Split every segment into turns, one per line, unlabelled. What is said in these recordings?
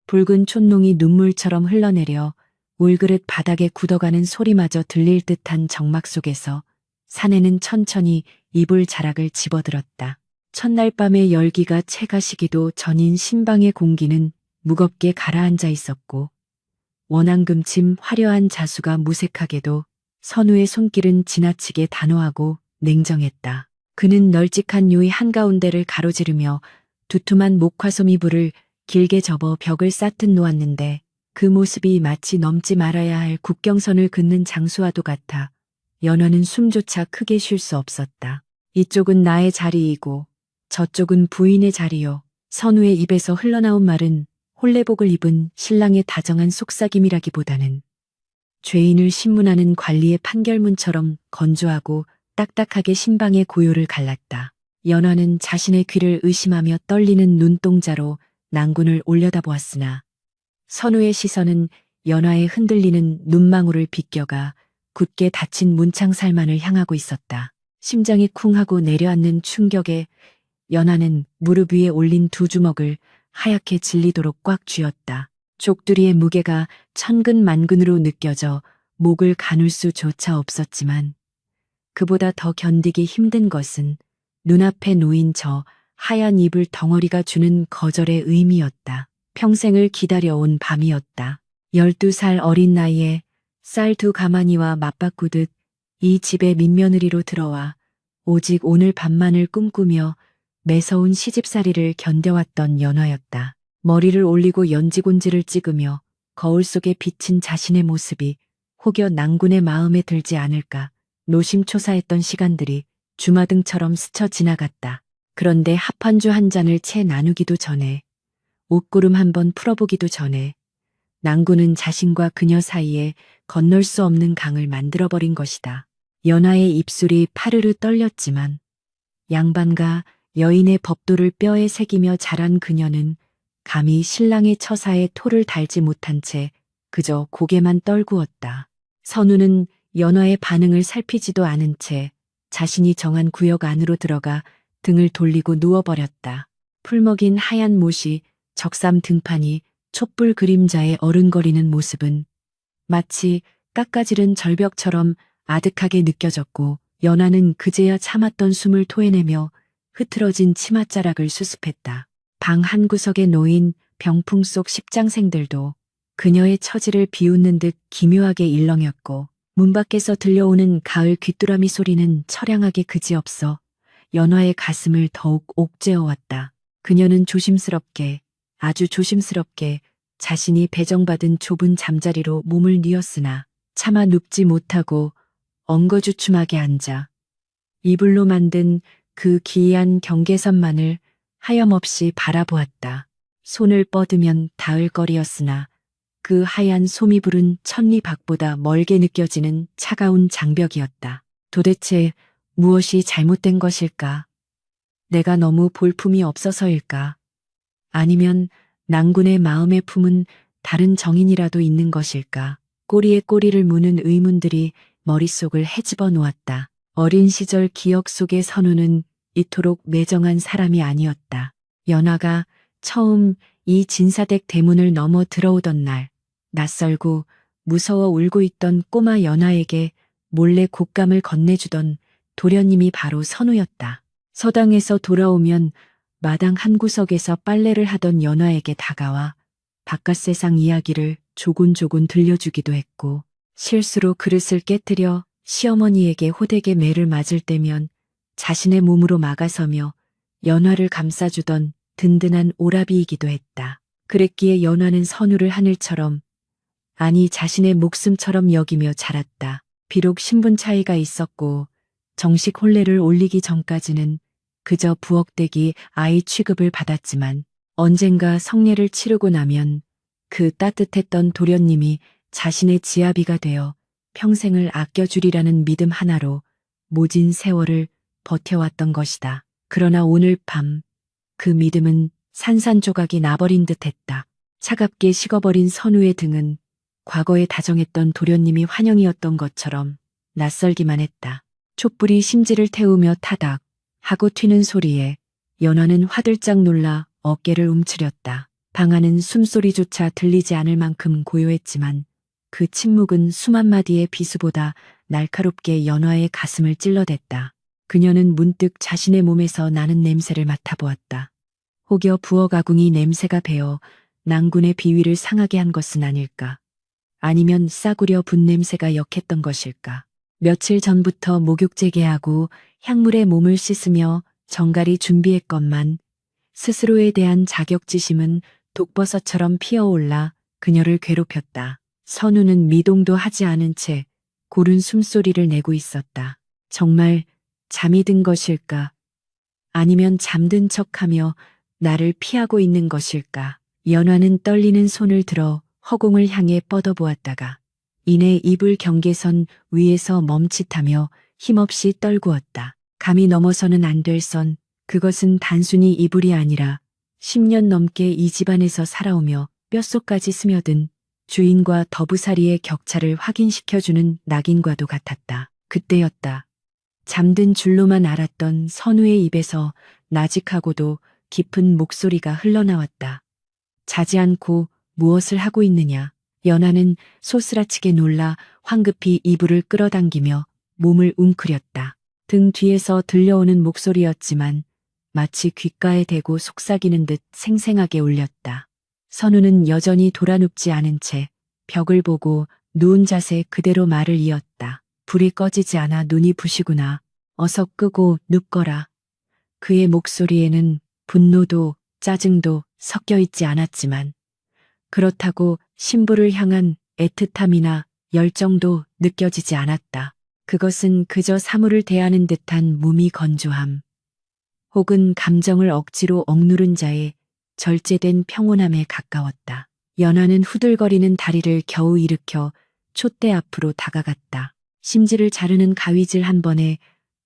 붉은 촛농이 눈물처럼 흘러내려 울그릇 바닥에 굳어가는 소리마저 들릴 듯한 정막 속에서 사내는 천천히 이불 자락을 집어들었다. 첫날 밤의 열기가 채 가시기도 전인 신방의 공기는 무겁게 가라앉아 있었고 원앙금침 화려한 자수가 무색하게도 선우의 손길은 지나치게 단호하고 냉정했다. 그는 널찍한 요의 한가운데를 가로지르며 두툼한 목화솜 이불을 길게 접어 벽을 쌓듯 놓았는데 그 모습이 마치 넘지 말아야 할 국경선을 긋는 장수와도 같아 연화는 숨조차 크게 쉴 수 없었다. 이쪽은 나의 자리이고 저쪽은 부인의 자리요. 선우의 입에서 흘러나온 말은 홀레복을 입은 신랑의 다정한 속삭임이라기보다는 죄인을 신문하는 관리의 판결문처럼 건조하고 딱딱하게 신방의 고요를 갈랐다. 연화는 자신의 귀를 의심하며 떨리는 눈동자로 낭군을 올려다보았으나 선우의 시선은 연화의 흔들리는 눈망울을 비껴가 굳게 닫힌 문창살만을 향하고 있었다. 심장이 쿵하고 내려앉는 충격에 연화는 무릎 위에 올린 두 주먹을 하얗게 질리도록 꽉 쥐었다. 족두리의 무게가 천근만근으로 느껴져 목을 가눌 수조차 없었지만 그보다 더 견디기 힘든 것은 눈앞에 놓인 저 하얀 이불 덩어리가 주는 거절의 의미였다. 평생을 기다려온 밤이었다. 12살 어린 나이에 쌀 두 가마니와 맞바꾸듯 이 집에 민며느리로 들어와 오직 오늘 밤만을 꿈꾸며 매서운 시집살이를 견뎌왔던 연화였다. 머리를 올리고 연지곤지를 찍으며 거울 속에 비친 자신의 모습이 혹여 낭군의 마음에 들지 않을까 노심초사했던 시간들이 주마등처럼 스쳐 지나갔다. 그런데 합한주 한 잔을 채 나누기도 전에 옷구름 한번 풀어보기도 전에 낭군은 자신과 그녀 사이에 건널 수 없는 강을 만들어버린 것이다. 연화의 입술이 파르르 떨렸지만 양반가 여인의 법도를 뼈에 새기며 자란 그녀는 감히 신랑의 처사에 토를 달지 못한 채 그저 고개만 떨구었다. 선우는 연화의 반응을 살피지도 않은 채 자신이 정한 구역 안으로 들어가 등을 돌리고 누워버렸다. 풀먹인 하얀 못이 적삼 등판이 촛불 그림자에 어른거리는 모습은 마치 깎아지른 절벽처럼 아득하게 느껴졌고 연화는 그제야 참았던 숨을 토해내며 흐트러진 치맛자락을 수습했다. 방 한구석에 놓인 병풍 속 십장생들도 그녀의 처지를 비웃는 듯 기묘하게 일렁였고 문 밖에서 들려오는 가을 귀뚜라미 소리는 처량하게 그지없어 연화의 가슴을 더욱 옥죄어왔다. 그녀는 조심스럽게 아주 조심스럽게 자신이 배정받은 좁은 잠자리로 몸을 뉘었으나 차마 눕지 못하고 엉거주춤하게 앉아 이불로 만든 그 기이한 경계선만을 하염없이 바라보았다. 손을 뻗으면 닿을 거리였으나 그 하얀 솜이불은 천리밖보다 멀게 느껴지는 차가운 장벽이었다. 도대체 무엇이 잘못된 것일까? 내가 너무 볼품이 없어서일까? 아니면 낭군의 마음에 품은 다른 정인이라도 있는 것일까? 꼬리에 꼬리를 무는 의문들이 머릿속을 헤집어 놓았다. 어린 시절 기억 속의 선우는 이토록 매정한 사람이 아니었다. 연화가 처음 이 진사댁 대문을 넘어 들어오던 날, 낯설고 무서워 울고 있던 꼬마 연화에게 몰래 곶감을 건네주던 도련님이 바로 선우였다. 서당에서 돌아오면 마당 한구석에서 빨래를 하던 연화에게 다가와 바깥 세상 이야기를 조곤조곤 들려주기도 했고 실수로 그릇을 깨뜨려 시어머니에게 호되게 매를 맞을 때면 자신의 몸으로 막아서며 연화를 감싸주던 든든한 오라비이기도 했다. 그랬기에 연화는 선우를 하늘처럼 아니 자신의 목숨처럼 여기며 자랐다. 비록 신분 차이가 있었고 정식 혼례를 올리기 전까지는 그저 부엌댁이 아이 취급을 받았지만 언젠가 성례를 치르고 나면 그 따뜻했던 도련님이 자신의 지아비가 되어 평생을 아껴주리라는 믿음 하나로 모진 세월을 버텨왔던 것이다. 그러나 오늘 밤 그 믿음은 산산조각이 나버린 듯했다. 차갑게 식어버린 선우의 등은 과거에 다정했던 도련님이 환영이었던 것처럼 낯설기만 했다. 촛불이 심지를 태우며 타닥 하고 튀는 소리에 연화는 화들짝 놀라 어깨를 움츠렸다. 방 안은 숨소리조차 들리지 않을 만큼 고요했지만 그 침묵은 수만 마디의 비수보다 날카롭게 연화의 가슴을 찔러댔다. 그녀는 문득 자신의 몸에서 나는 냄새를 맡아보았다. 혹여 부엌아궁이 냄새가 배어 낭군의 비위를 상하게 한 것은 아닐까? 아니면 싸구려 분 냄새가 역했던 것일까? 며칠 전부터 목욕 재개하고 향물에 몸을 씻으며 정갈히 준비했건만 스스로에 대한 자격지심은 독버섯처럼 피어올라 그녀를 괴롭혔다. 선우는 미동도 하지 않은 채 고른 숨소리를 내고 있었다. 정말 잠이 든 것일까? 아니면 잠든 척하며 나를 피하고 있는 것일까? 연화는 떨리는 손을 들어 허공을 향해 뻗어보았다가 이내 이불 경계선 위에서 멈칫하며 힘없이 떨구었다. 감히 넘어서는 안 될 선, 그것은 단순히 이불이 아니라 10년 넘게 이 집안에서 살아오며 뼛속까지 스며든 주인과 더부살이의 격차를 확인시켜주는 낙인과도 같았다. 그때였다. 잠든 줄로만 알았던 선우의 입에서 나직하고도 깊은 목소리가 흘러나왔다. 자지 않고 무엇을 하고 있느냐. 연하는 소스라치게 놀라 황급히 이불을 끌어당기며 몸을 웅크렸다. 등 뒤에서 들려오는 목소리였지만 마치 귓가에 대고 속삭이는 듯 생생하게 울렸다. 선우는 여전히 돌아눕지 않은 채 벽을 보고 누운 자세 그대로 말을 이었다. 불이 꺼지지 않아 눈이 부시구나. 어서 끄고 눕거라. 그의 목소리에는 분노도 짜증도 섞여 있지 않았지만 그렇다고 신부를 향한 애틋함이나 열정도 느껴지지 않았다. 그것은 그저 사물을 대하는 듯한 무미 건조함, 혹은 감정을 억지로 억누른 자의 절제된 평온함에 가까웠다. 연하는 후들거리는 다리를 겨우 일으켜 촛대 앞으로 다가갔다. 심지를 자르는 가위질 한 번에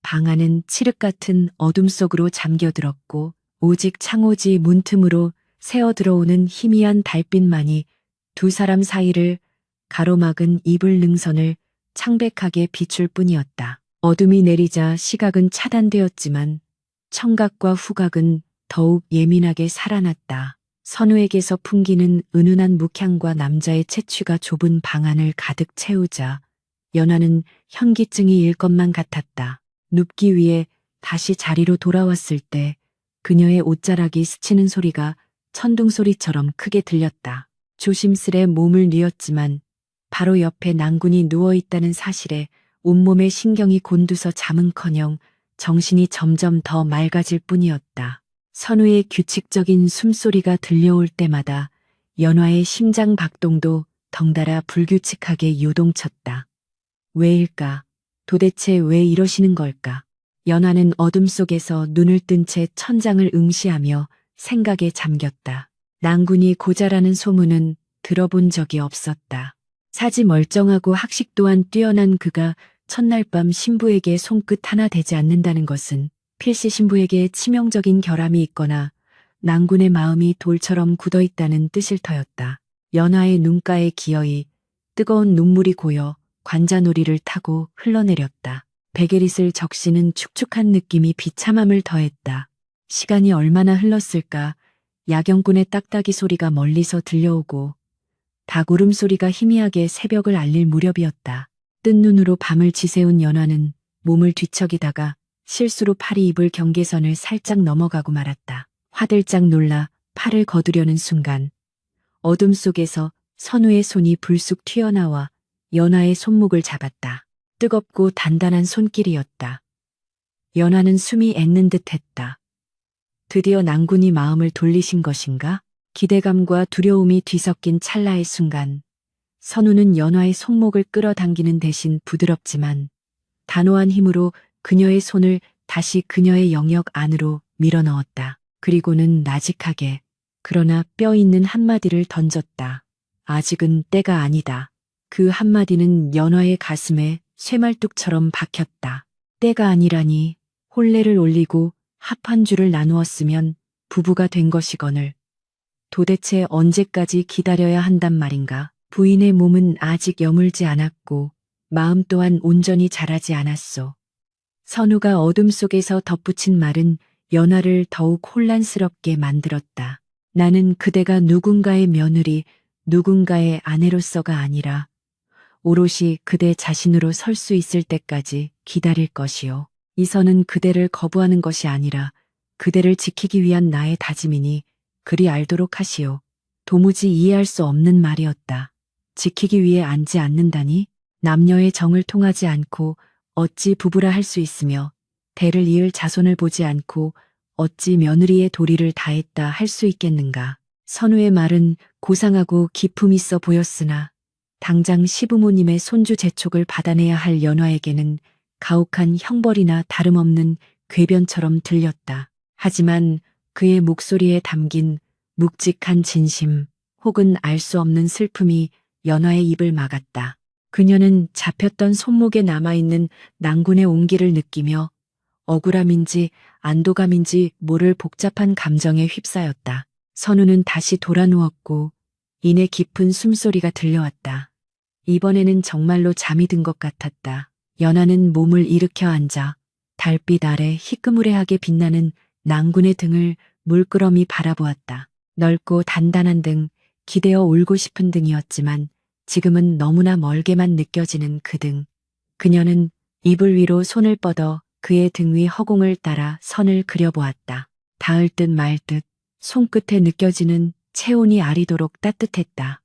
방 안은 칠흑 같은 어둠 속으로 잠겨들었고 오직 창호지 문틈으로 새어 들어오는 희미한 달빛만이 두 사람 사이를 가로막은 이불 능선을 창백하게 비출 뿐이었다. 어둠이 내리자 시각은 차단되었지만 청각과 후각은 더욱 예민하게 살아났다. 선우에게서 풍기는 은은한 묵향과 남자의 채취가 좁은 방 안을 가득 채우자 연하는 현기증이 일 것만 같았다. 눕기 위해 다시 자리로 돌아왔을 때 그녀의 옷자락이 스치는 소리가 천둥소리처럼 크게 들렸다. 조심스레 몸을 뉘었지만 바로 옆에 낭군이 누워있다는 사실에 온몸의 신경이 곤두서 잠은커녕 정신이 점점 더 맑아질 뿐이었다. 선우의 규칙적인 숨소리가 들려올 때마다 연화의 심장 박동도 덩달아 불규칙하게 요동쳤다. 왜일까? 도대체 왜 이러시는 걸까? 연화는 어둠 속에서 눈을 뜬 채 천장을 응시하며 생각에 잠겼다. 낭군이 고자라는 소문은 들어본 적이 없었다. 사지 멀쩡하고 학식 또한 뛰어난 그가 첫날 밤 신부에게 손끝 하나 대지 않는다는 것은 필시 신부에게 치명적인 결함이 있거나 낭군의 마음이 돌처럼 굳어있다는 뜻일 터였다. 연하의 눈가에 기어이 뜨거운 눈물이 고여 관자놀이를 타고 흘러내렸다. 베게릿을 적시는 축축한 느낌이 비참함을 더했다. 시간이 얼마나 흘렀을까. 야경꾼의 딱딱이 소리가 멀리서 들려오고 닭 울음소리가 희미하게 새벽을 알릴 무렵이었다. 뜬 눈으로 밤을 지새운 연화는 몸을 뒤척이다가 실수로 팔이 이불 경계선을 살짝 넘어가고 말았다. 화들짝 놀라 팔을 거두려는 순간 어둠 속에서 선우의 손이 불쑥 튀어나와 연화의 손목을 잡았다. 뜨겁고 단단한 손길이었다. 연화는 숨이 멎는 듯했다. 드디어 낭군이 마음을 돌리신 것인가? 기대감과 두려움이 뒤섞인 찰나의 순간 선우는 연화의 손목을 끌어당기는 대신 부드럽지만 단호한 힘으로 그녀의 손을 다시 그녀의 영역 안으로 밀어넣었다. 그리고는 나직하게 그러나 뼈 있는 한마디를 던졌다. 아직은 때가 아니다. 그 한마디는 연화의 가슴에 쇠말뚝처럼 박혔다. 때가 아니라니. 혼례를 올리고 합한 줄을 나누었으면 부부가 된 것이거늘. 도대체 언제까지 기다려야 한단 말인가. 부인의 몸은 아직 여물지 않았고 마음 또한 온전히 자라지 않았소. 선우가 어둠 속에서 덧붙인 말은 연화를 더욱 혼란스럽게 만들었다. 나는 그대가 누군가의 며느리, 누군가의 아내로서가 아니라 오롯이 그대 자신으로 설 수 있을 때까지 기다릴 것이요. 이 선은 그대를 거부하는 것이 아니라 그대를 지키기 위한 나의 다짐이니 그리 알도록 하시오. 도무지 이해할 수 없는 말이었다. 지키기 위해 앉지 않는다니? 남녀의 정을 통하지 않고 어찌 부부라 할 수 있으며 대를 이을 자손을 보지 않고 어찌 며느리의 도리를 다했다 할 수 있겠는가. 선우의 말은 고상하고 기품 있어 보였으나 당장 시부모님의 손주 재촉을 받아내야 할 연화에게는 가혹한 형벌이나 다름없는 궤변처럼 들렸다. 하지만 그의 목소리에 담긴 묵직한 진심 혹은 알 수 없는 슬픔이 연화의 입을 막았다. 그녀는 잡혔던 손목에 남아있는 낭군의 온기를 느끼며 억울함인지 안도감인지 모를 복잡한 감정에 휩싸였다. 선우는 다시 돌아 누웠고 이내 깊은 숨소리가 들려왔다. 이번에는 정말로 잠이 든 것 같았다. 연하는 몸을 일으켜 앉아 달빛 아래 희끄무레하게 빛나는 낭군의 등을 물끄러미 바라보았다. 넓고 단단한 등, 기대어 울고 싶은 등이었지만 지금은 너무나 멀게만 느껴지는 그 등. 그녀는 이불 위로 손을 뻗어 그의 등 위 허공을 따라 선을 그려보았다. 닿을 듯 말 듯 손끝에 느껴지는 체온이 아리도록 따뜻했다.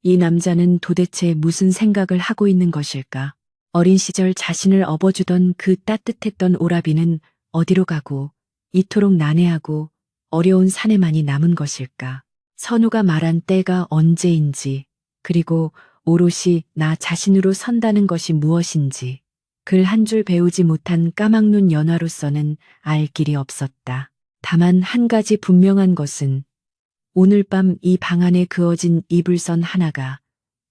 이 남자는 도대체 무슨 생각을 하고 있는 것일까? 어린 시절 자신을 업어주던 그 따뜻했던 오라비는 어디로 가고 이토록 난해하고 어려운 사내만이 남은 것일까? 선우가 말한 때가 언제인지 그리고 오롯이 나 자신으로 선다는 것이 무엇인지 글 한 줄 배우지 못한 까막눈 연화로서는 알 길이 없었다. 다만 한 가지 분명한 것은 오늘 밤 이 방 안에 그어진 이불선 하나가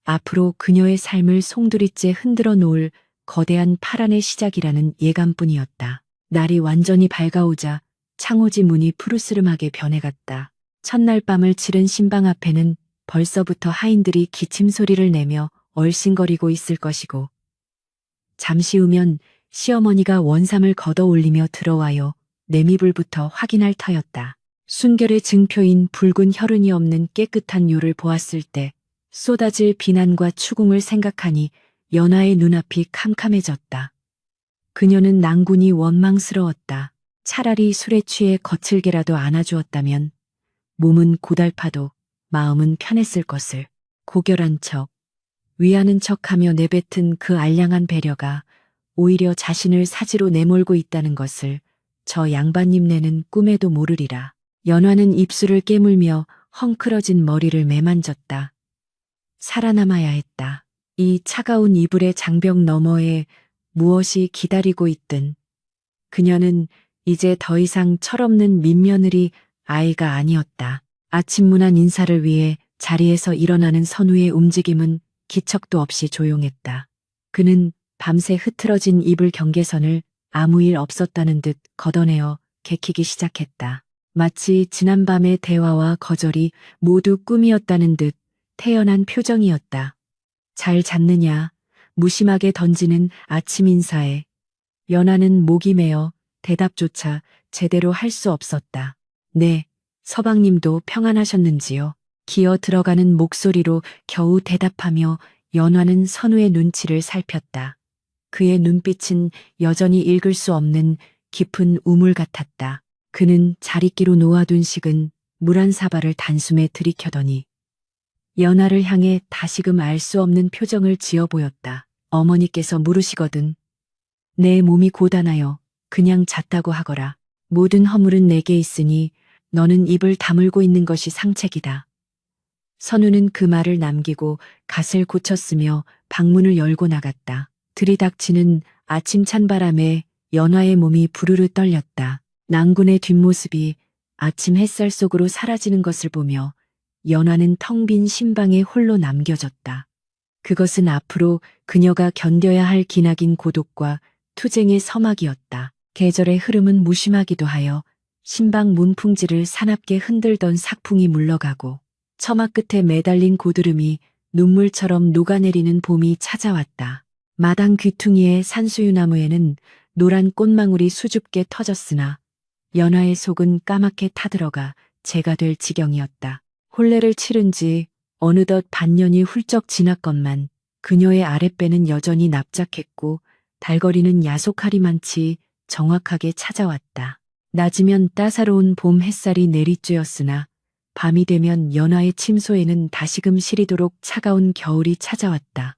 앞으로 그녀의 삶을 송두리째 흔들어 놓을 거대한 파란의 시작이라는 예감뿐이었다. 날이 완전히 밝아오자 창호지 문이 푸르스름하게 변해갔다. 첫날 밤을 치른 신방 앞에는 벌써부터 하인들이 기침 소리를 내며 얼씬거리고 있을 것이고 잠시 후면 시어머니가 원삼을 걷어 올리며 들어와요. 내미불부터 확인할 터였다. 순결의 증표인 붉은 혈흔이 없는 깨끗한 요를 보았을 때 쏟아질 비난과 추궁을 생각하니 연하의 눈앞이 캄캄해졌다. 그녀는 낭군이 원망스러웠다. 차라리 술에 취해 거칠게라도 안아주었다면 몸은 고달파도 마음은 편했을 것을. 고결한 척, 위하는 척하며 내뱉은 그 알량한 배려가 오히려 자신을 사지로 내몰고 있다는 것을 저 양반님네는 꿈에도 모르리라. 연화는 입술을 깨물며 헝클어진 머리를 매만졌다. 살아남아야 했다. 이 차가운 이불의 장벽 너머에 무엇이 기다리고 있든 그녀는 이제 더 이상 철없는 민며느리 아이가 아니었다. 아침 문안 인사를 위해 자리에서 일어나는 선우의 움직임은 기척도 없이 조용했다. 그는 밤새 흐트러진 이불 경계선을 아무 일 없었다는 듯 걷어내어 개키기 시작했다. 마치 지난밤의 대화와 거절이 모두 꿈이었다는 듯 태연한 표정이었다. 잘 잤느냐 무심하게 던지는 아침 인사에 연하는 목이 메어 대답조차 제대로 할 수 없었다. 네, 서방님도 평안하셨는지요? 기어 들어가는 목소리로 겨우 대답하며 연화는 선우의 눈치를 살폈다. 그의 눈빛은 여전히 읽을 수 없는 깊은 우물 같았다. 그는 자리끼로 놓아둔 식은 물 한 사발을 단숨에 들이켜더니 연하를 향해 다시금 알 수 없는 표정을 지어 보였다. 어머니께서 물으시거든. 내 몸이 고단하여 그냥 잤다고 하거라. 모든 허물은 내게 있으니 너는 입을 다물고 있는 것이 상책이다. 선우는 그 말을 남기고 갓을 고쳤으며 방문을 열고 나갔다. 들이닥치는 아침 찬바람에 연화의 몸이 부르르 떨렸다. 낭군의 뒷모습이 아침 햇살 속으로 사라지는 것을 보며 연화는 텅 빈 신방에 홀로 남겨졌다. 그것은 앞으로 그녀가 견뎌야 할 기나긴 고독과 투쟁의 서막이었다. 계절의 흐름은 무심하기도 하여 신방 문풍지를 사납게 흔들던 삭풍이 물러가고 처마 끝에 매달린 고드름이 눈물처럼 녹아내리는 봄이 찾아왔다. 마당 귀퉁이의 산수유나무에는 노란 꽃망울이 수줍게 터졌으나 연화의 속은 까맣게 타들어가 재가 될 지경이었다. 혼례를 치른 지 어느덧 반년이 훌쩍 지났건만 그녀의 아랫배는 여전히 납작했고 달거리는 야속하리만치 정확하게 찾아왔다. 낮이면 따사로운 봄 햇살이 내리쬐었으나 밤이 되면 연화의 침소에는 다시금 시리도록 차가운 겨울이 찾아왔다.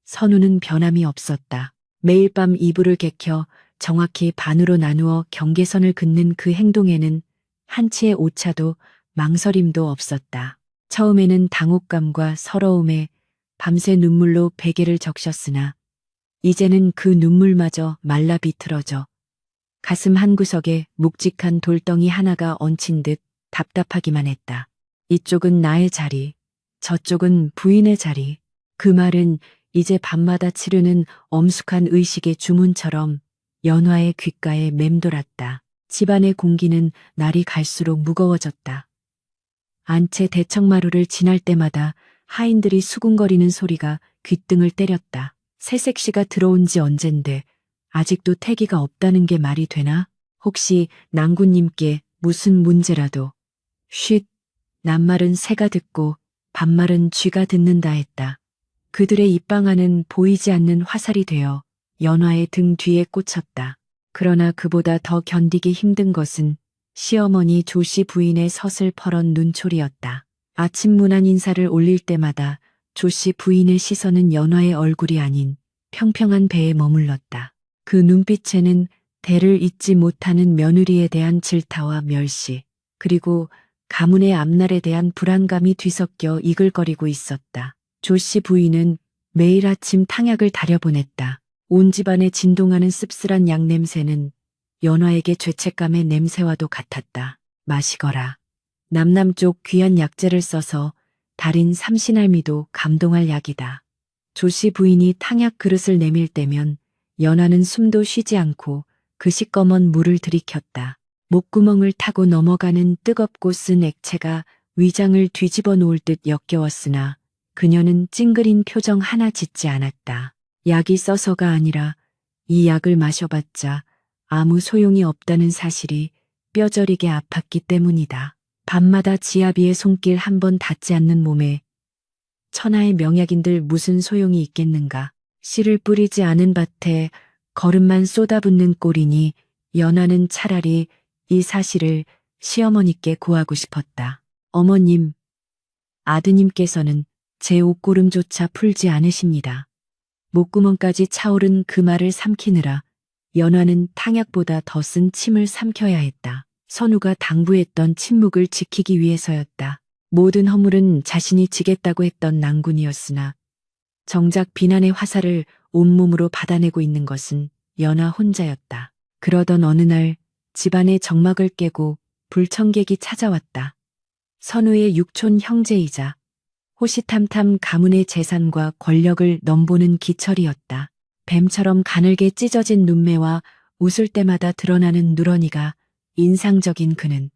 선우는 변함이 없었다. 매일 밤 이불을 개켜 정확히 반으로 나누어 경계선을 긋는 그 행동에는 한치의 오차도 망설임도 없었다. 처음에는 당혹감과 서러움에 밤새 눈물로 베개를 적셨으나 이제는 그 눈물마저 말라 비틀어져 가슴 한구석에 묵직한 돌덩이 하나가 얹힌 듯 답답하기만 했다. 이쪽은 나의 자리, 저쪽은 부인의 자리. 그 말은 이제 밤마다 치르는 엄숙한 의식의 주문처럼 연화의 귓가에 맴돌았다. 집안의 공기는 날이 갈수록 무거워졌다. 안채 대청마루를 지날 때마다 하인들이 수군거리는 소리가 귓등을 때렸다. 새색시가 들어온 지 언젠데 아직도 태기가 없다는 게 말이 되나? 혹시 낭군님께 무슨 문제라도. 쉿, 낱말은 새가 듣고 반말은 쥐가 듣는다 했다. 그들의 입방아는 보이지 않는 화살이 되어 연화의 등 뒤에 꽂혔다. 그러나 그보다 더 견디기 힘든 것은 시어머니 조씨 부인의 서슬퍼런 눈초리였다. 아침 문안 인사를 올릴 때마다 조씨 부인의 시선은 연화의 얼굴이 아닌 평평한 배에 머물렀다. 그 눈빛에는 대를 잇지 못하는 며느리에 대한 질타와 멸시, 그리고 가문의 앞날에 대한 불안감이 뒤섞여 이글거리고 있었다. 조씨 부인은 매일 아침 탕약을 다려보냈다. 온 집안에 진동하는 씁쓸한 약 냄새는 연화에게 죄책감의 냄새와도 같았다. 마시거라. 남남 쪽 귀한 약재를 써서 달인 삼신할미도 감동할 약이다. 조씨 부인이 탕약 그릇을 내밀 때면 연화는 숨도 쉬지 않고 그 시꺼먼 물을 들이켰다. 목구멍을 타고 넘어가는 뜨겁고 쓴 액체가 위장을 뒤집어 놓을 듯 역겨웠으나 그녀는 찡그린 표정 하나 짓지 않았다. 약이 써서가 아니라 이 약을 마셔봤자 아무 소용이 없다는 사실이 뼈저리게 아팠기 때문이다. 밤마다 지아비의 손길 한 번 닿지 않는 몸에 천하의 명약인들 무슨 소용이 있겠는가. 씨를 뿌리지 않은 밭에 거름만 쏟아붓는 꼴이니 연화는 차라리 이 사실을 시어머니께 고하고 싶었다. 어머님, 아드님께서는 제 옷고름조차 풀지 않으십니다. 목구멍까지 차오른 그 말을 삼키느라 연화는 탕약보다 더 쓴 침을 삼켜야 했다. 선우가 당부했던 침묵을 지키기 위해서였다. 모든 허물은 자신이 지겠다고 했던 낭군이었으나 정작 비난의 화살을 온몸으로 받아내고 있는 것은 연화 혼자였다. 그러던 어느 날 집안의 정막을 깨고 불청객이 찾아왔다. 선우의 육촌 형제이자 호시탐탐 가문의 재산과 권력을 넘보는 기철이었다. 뱀처럼 가늘게 찢어진 눈매와 웃을 때마다 드러나는 누러니가 인상적인 그는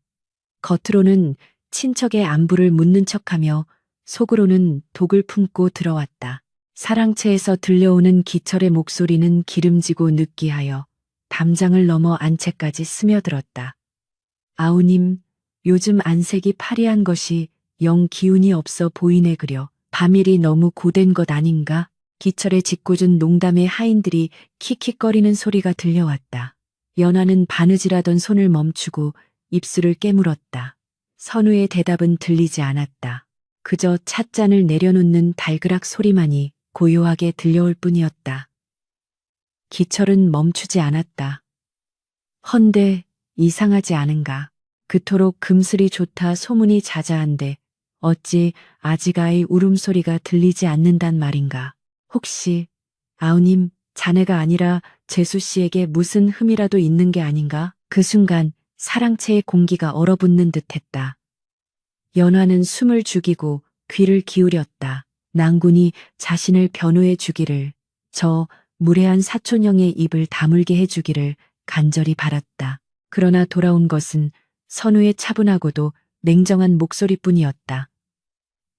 겉으로는 친척의 안부를 묻는 척하며 속으로는 독을 품고 들어왔다. 사랑채에서 들려오는 기철의 목소리는 기름지고 느끼하여 담장을 넘어 안채까지 스며들었다. 아우님, 요즘 안색이 파리한 것이 영 기운이 없어 보이네 그려. 밤일이 너무 고된 것 아닌가? 기철의 짓궂은 농담에 하인들이 킥킥거리는 소리가 들려왔다. 연화는 바느질하던 손을 멈추고 입술을 깨물었다. 선우의 대답은 들리지 않았다. 그저 찻잔을 내려놓는 달그락 소리만이 고요하게 들려올 뿐이었다. 기철은 멈추지 않았다. 헌데 이상하지 않은가. 그토록 금슬이 좋다 소문이 자자한데 어찌 아직 아이 울음소리가 들리지 않는단 말인가. 혹시 아우님, 자네가 아니라 재수 씨에게 무슨 흠이라도 있는 게 아닌가? 그 순간 사랑채의 공기가 얼어붙는 듯했다. 연화는 숨을 죽이고 귀를 기울였다. 낭군이 자신을 변호해 주기를, 저 무례한 사촌형의 입을 다물게 해주기를 간절히 바랐다. 그러나 돌아온 것은 선우의 차분하고도 냉정한 목소리뿐이었다.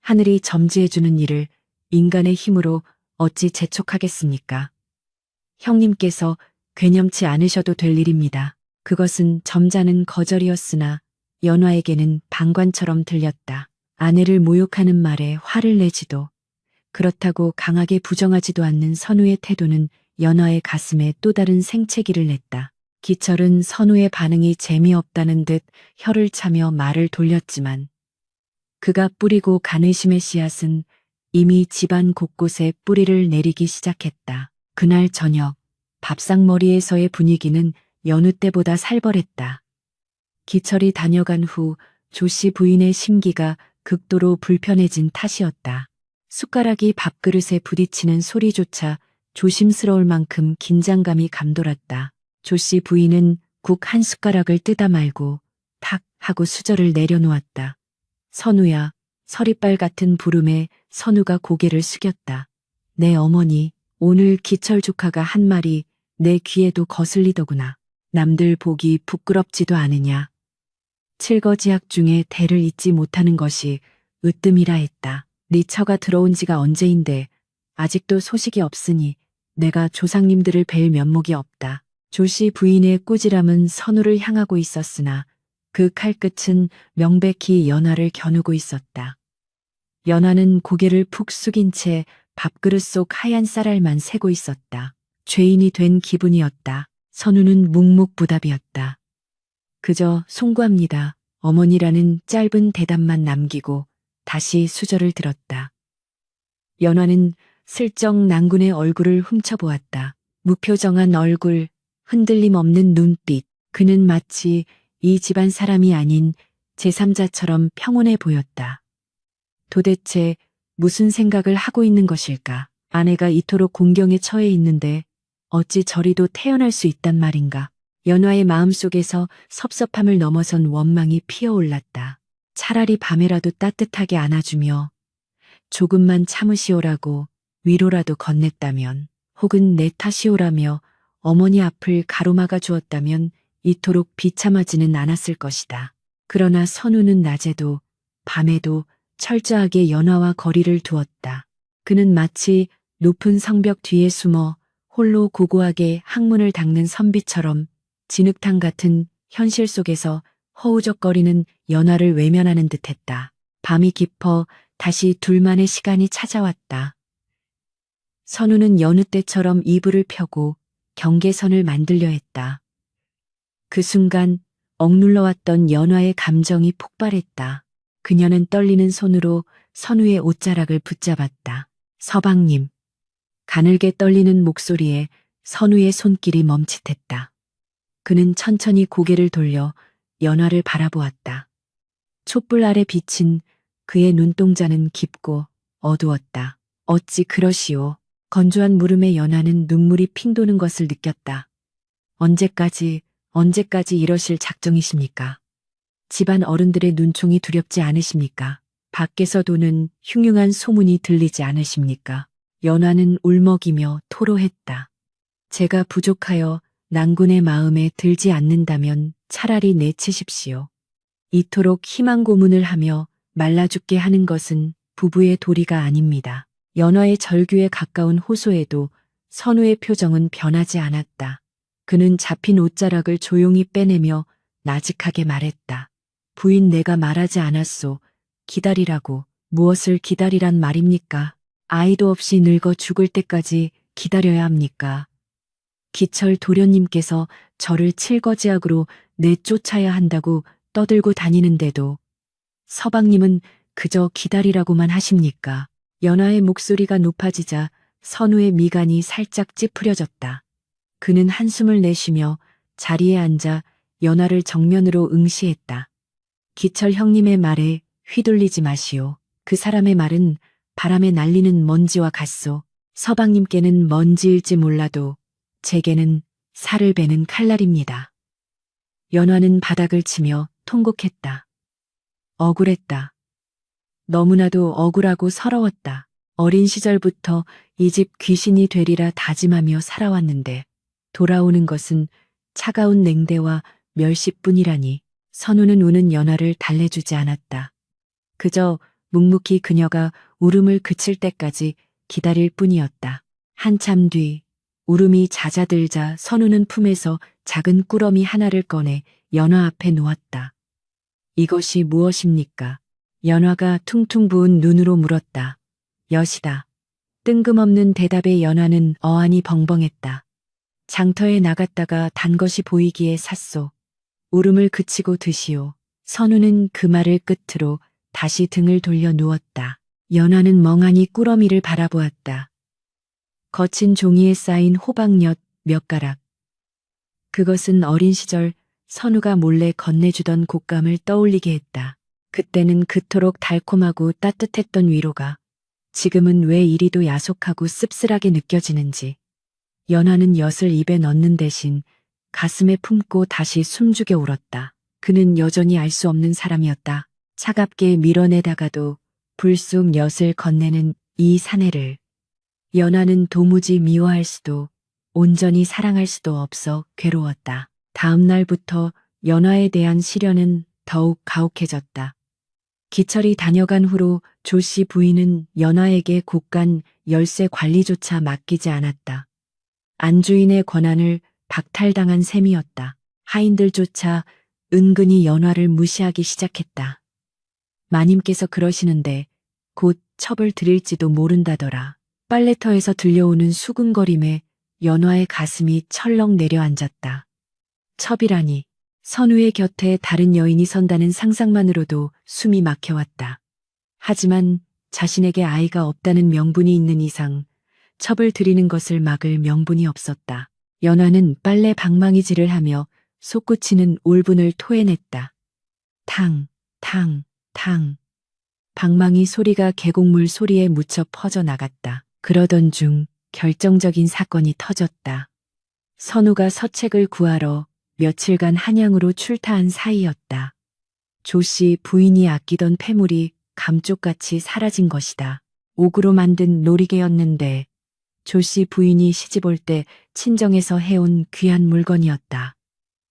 하늘이 점지해주는 일을 인간의 힘으로 어찌 재촉하겠습니까? 형님께서 괴념치 않으셔도 될 일입니다. 그것은 점잖은 거절이었으나 연화에게는 방관처럼 들렸다. 아내를 모욕하는 말에 화를 내지도 그렇다고 강하게 부정하지도 않는 선우의 태도는 연화의 가슴에 또 다른 생채기를 냈다. 기철은 선우의 반응이 재미없다는 듯 혀를 차며 말을 돌렸지만 그가 뿌리고 간 의심의 씨앗은 이미 집안 곳곳에 뿌리를 내리기 시작했다. 그날 저녁 밥상머리에서의 분위기는 여느 때보다 살벌했다. 기철이 다녀간 후 조씨 부인의 심기가 극도로 불편해진 탓이었다. 숟가락이 밥그릇에 부딪히는 소리조차 조심스러울 만큼 긴장감이 감돌았다. 조씨 부인은 국 한 숟가락을 뜯어 말고 탁 하고 수저를 내려놓았다. 선우야, 서리빨 같은 부름에 선우가 고개를 숙였다. 내 어머니, 오늘 기철 조카가 한 말이 내 귀에도 거슬리더구나. 남들 보기 부끄럽지도 않으냐. 칠거지약 중에 대를 잊지 못하는 것이 으뜸이라 했다. 네 처가 들어온 지가 언제인데 아직도 소식이 없으니 내가 조상님들을 뵐 면목이 없다. 조씨 부인의 꾸지람은 선우를 향하고 있었으나 그 칼끝은 명백히 연화를 겨누고 있었다. 연화는 고개를 푹 숙인 채 밥그릇 속 하얀 쌀알만 세고 있었다. 죄인이 된 기분이었다. 선우는 묵묵부답이었다. 그저 송구합니다. 어머니라는 짧은 대답만 남기고 다시 수저를 들었다. 연화는 슬쩍 난군의 얼굴을 훔쳐보았다. 무표정한 얼굴, 흔들림 없는 눈빛, 그는 마치 이 집안 사람이 아닌 제3자처럼 평온해 보였다. 도대체 무슨 생각을 하고 있는 것일까? 아내가 이토록 공경에 처해 있는데 어찌 저리도 태어날 수 있단 말인가? 연화의 마음속에서 섭섭함을 넘어선 원망이 피어올랐다. 차라리 밤에라도 따뜻하게 안아주며 조금만 참으시오라고 위로라도 건넸다면, 혹은 내 탓이오라며 어머니 앞을 가로막아 주었다면 이토록 비참하지는 않았을 것이다. 그러나 선우는 낮에도 밤에도 철저하게 연화와 거리를 두었다. 그는 마치 높은 성벽 뒤에 숨어 홀로 고고하게 항문을 닦는 선비처럼 진흙탕 같은 현실 속에서 허우적거리는 연화를 외면하는 듯했다. 밤이 깊어 다시 둘만의 시간이 찾아왔다. 선우는 여느 때처럼 이불을 펴고 경계선을 만들려 했다. 그 순간 억눌러왔던 연화의 감정이 폭발했다. 그녀는 떨리는 손으로 선우의 옷자락을 붙잡았다. 서방님. 가늘게 떨리는 목소리에 선우의 손길이 멈칫했다. 그는 천천히 고개를 돌려 연화를 바라보았다. 촛불 아래 비친 그의 눈동자는 깊고 어두웠다. 어찌 그러시오. 건조한 물음에 연화는 눈물이 핑 도는 것을 느꼈다. 언제까지 이러실 작정이십니까? 집안 어른들의 눈총이 두렵지 않으십니까? 밖에서 도는 흉흉한 소문이 들리지 않으십니까? 연화는 울먹이며 토로했다. 제가 부족하여 난군의 마음에 들지 않는다면 차라리 내치십시오. 이토록 희망 고문을 하며 말라 죽게 하는 것은 부부의 도리가 아닙니다. 연화의 절규에 가까운 호소에도 선우의 표정은 변하지 않았다. 그는 잡힌 옷자락을 조용히 빼내며 나직하게 말했다. 부인, 내가 말하지 않았소. 기다리라고. 무엇을 기다리란 말입니까? 아이도 없이 늙어 죽을 때까지 기다려야 합니까? 기철 도련님께서 저를 칠거지약으로 내쫓아야 한다고 떠들고 다니는데도 서방님은 그저 기다리라고만 하십니까? 연화의 목소리가 높아지자 선우의 미간이 살짝 찌푸려졌다. 그는 한숨을 내쉬며 자리에 앉아 연화를 정면으로 응시했다. 기철 형님의 말에 휘둘리지 마시오. 그 사람의 말은 바람에 날리는 먼지와 같소. 서방님께는 먼지일지 몰라도 제게는 살을 베는 칼날입니다. 연화는 바닥을 치며 통곡했다. 억울했다. 너무나도 억울하고 서러웠다. 어린 시절부터 이 집 귀신이 되리라 다짐하며 살아왔는데 돌아오는 것은 차가운 냉대와 멸시뿐이라니. 선우는 우는 연화를 달래주지 않았다. 그저 묵묵히 그녀가 울음을 그칠 때까지 기다릴 뿐이었다. 한참 뒤 울음이 잦아들자 선우는 품에서 작은 꾸러미 하나를 꺼내 연화 앞에 놓았다. 이것이 무엇입니까? 연화가 퉁퉁 부은 눈으로 물었다. 엿이다. 뜬금없는 대답에 연화는 어안이 벙벙했다. 장터에 나갔다가 단 것이 보이기에 샀소. 울음을 그치고 드시오. 선우는 그 말을 끝으로 다시 등을 돌려 누웠다. 연화는 멍하니 꾸러미를 바라보았다. 거친 종이에 쌓인 호박엿 몇 가락. 그것은 어린 시절 선우가 몰래 건네주던 곶감을 떠올리게 했다. 그때는 그토록 달콤하고 따뜻했던 위로가 지금은 왜 이리도 야속하고 씁쓸하게 느껴지는지. 연화는 엿을 입에 넣는 대신 가슴에 품고 다시 숨죽여 울었다. 그는 여전히 알 수 없는 사람이었다. 차갑게 밀어내다가도 불쑥 엿을 건네는 이 사내를. 연화는 도무지 미워할 수도 온전히 사랑할 수도 없어 괴로웠다. 다음 날부터 연화에 대한 시련은 더욱 가혹해졌다. 기철이 다녀간 후로 조씨 부인은 연화에게 곶간 열쇠 관리조차 맡기지 않았다. 안주인의 권한을 박탈당한 셈이었다. 하인들조차 은근히 연화를 무시하기 시작했다. 마님께서 그러시는데 곧 첩을 드릴지도 모른다더라. 빨래터에서 들려오는 수근거림에 연화의 가슴이 철렁 내려앉았다. 첩이라니. 선우의 곁에 다른 여인이 선다는 상상만으로도 숨이 막혀왔다. 하지만 자신에게 아이가 없다는 명분이 있는 이상 첩을 들이는 것을 막을 명분이 없었다. 연화는 빨래 방망이질을 하며 솟구치는 울분을 토해냈다. 탕, 탕, 탕. 방망이 소리가 계곡물 소리에 묻혀 퍼져나갔다. 그러던 중 결정적인 사건이 터졌다. 선우가 서책을 구하러 며칠간 한양으로 출타한 사이였다. 조씨 부인이 아끼던 폐물이 감쪽같이 사라진 것이다. 옥으로 만든 놀이개였는데 조씨 부인이 시집올 때 친정에서 해온 귀한 물건이었다.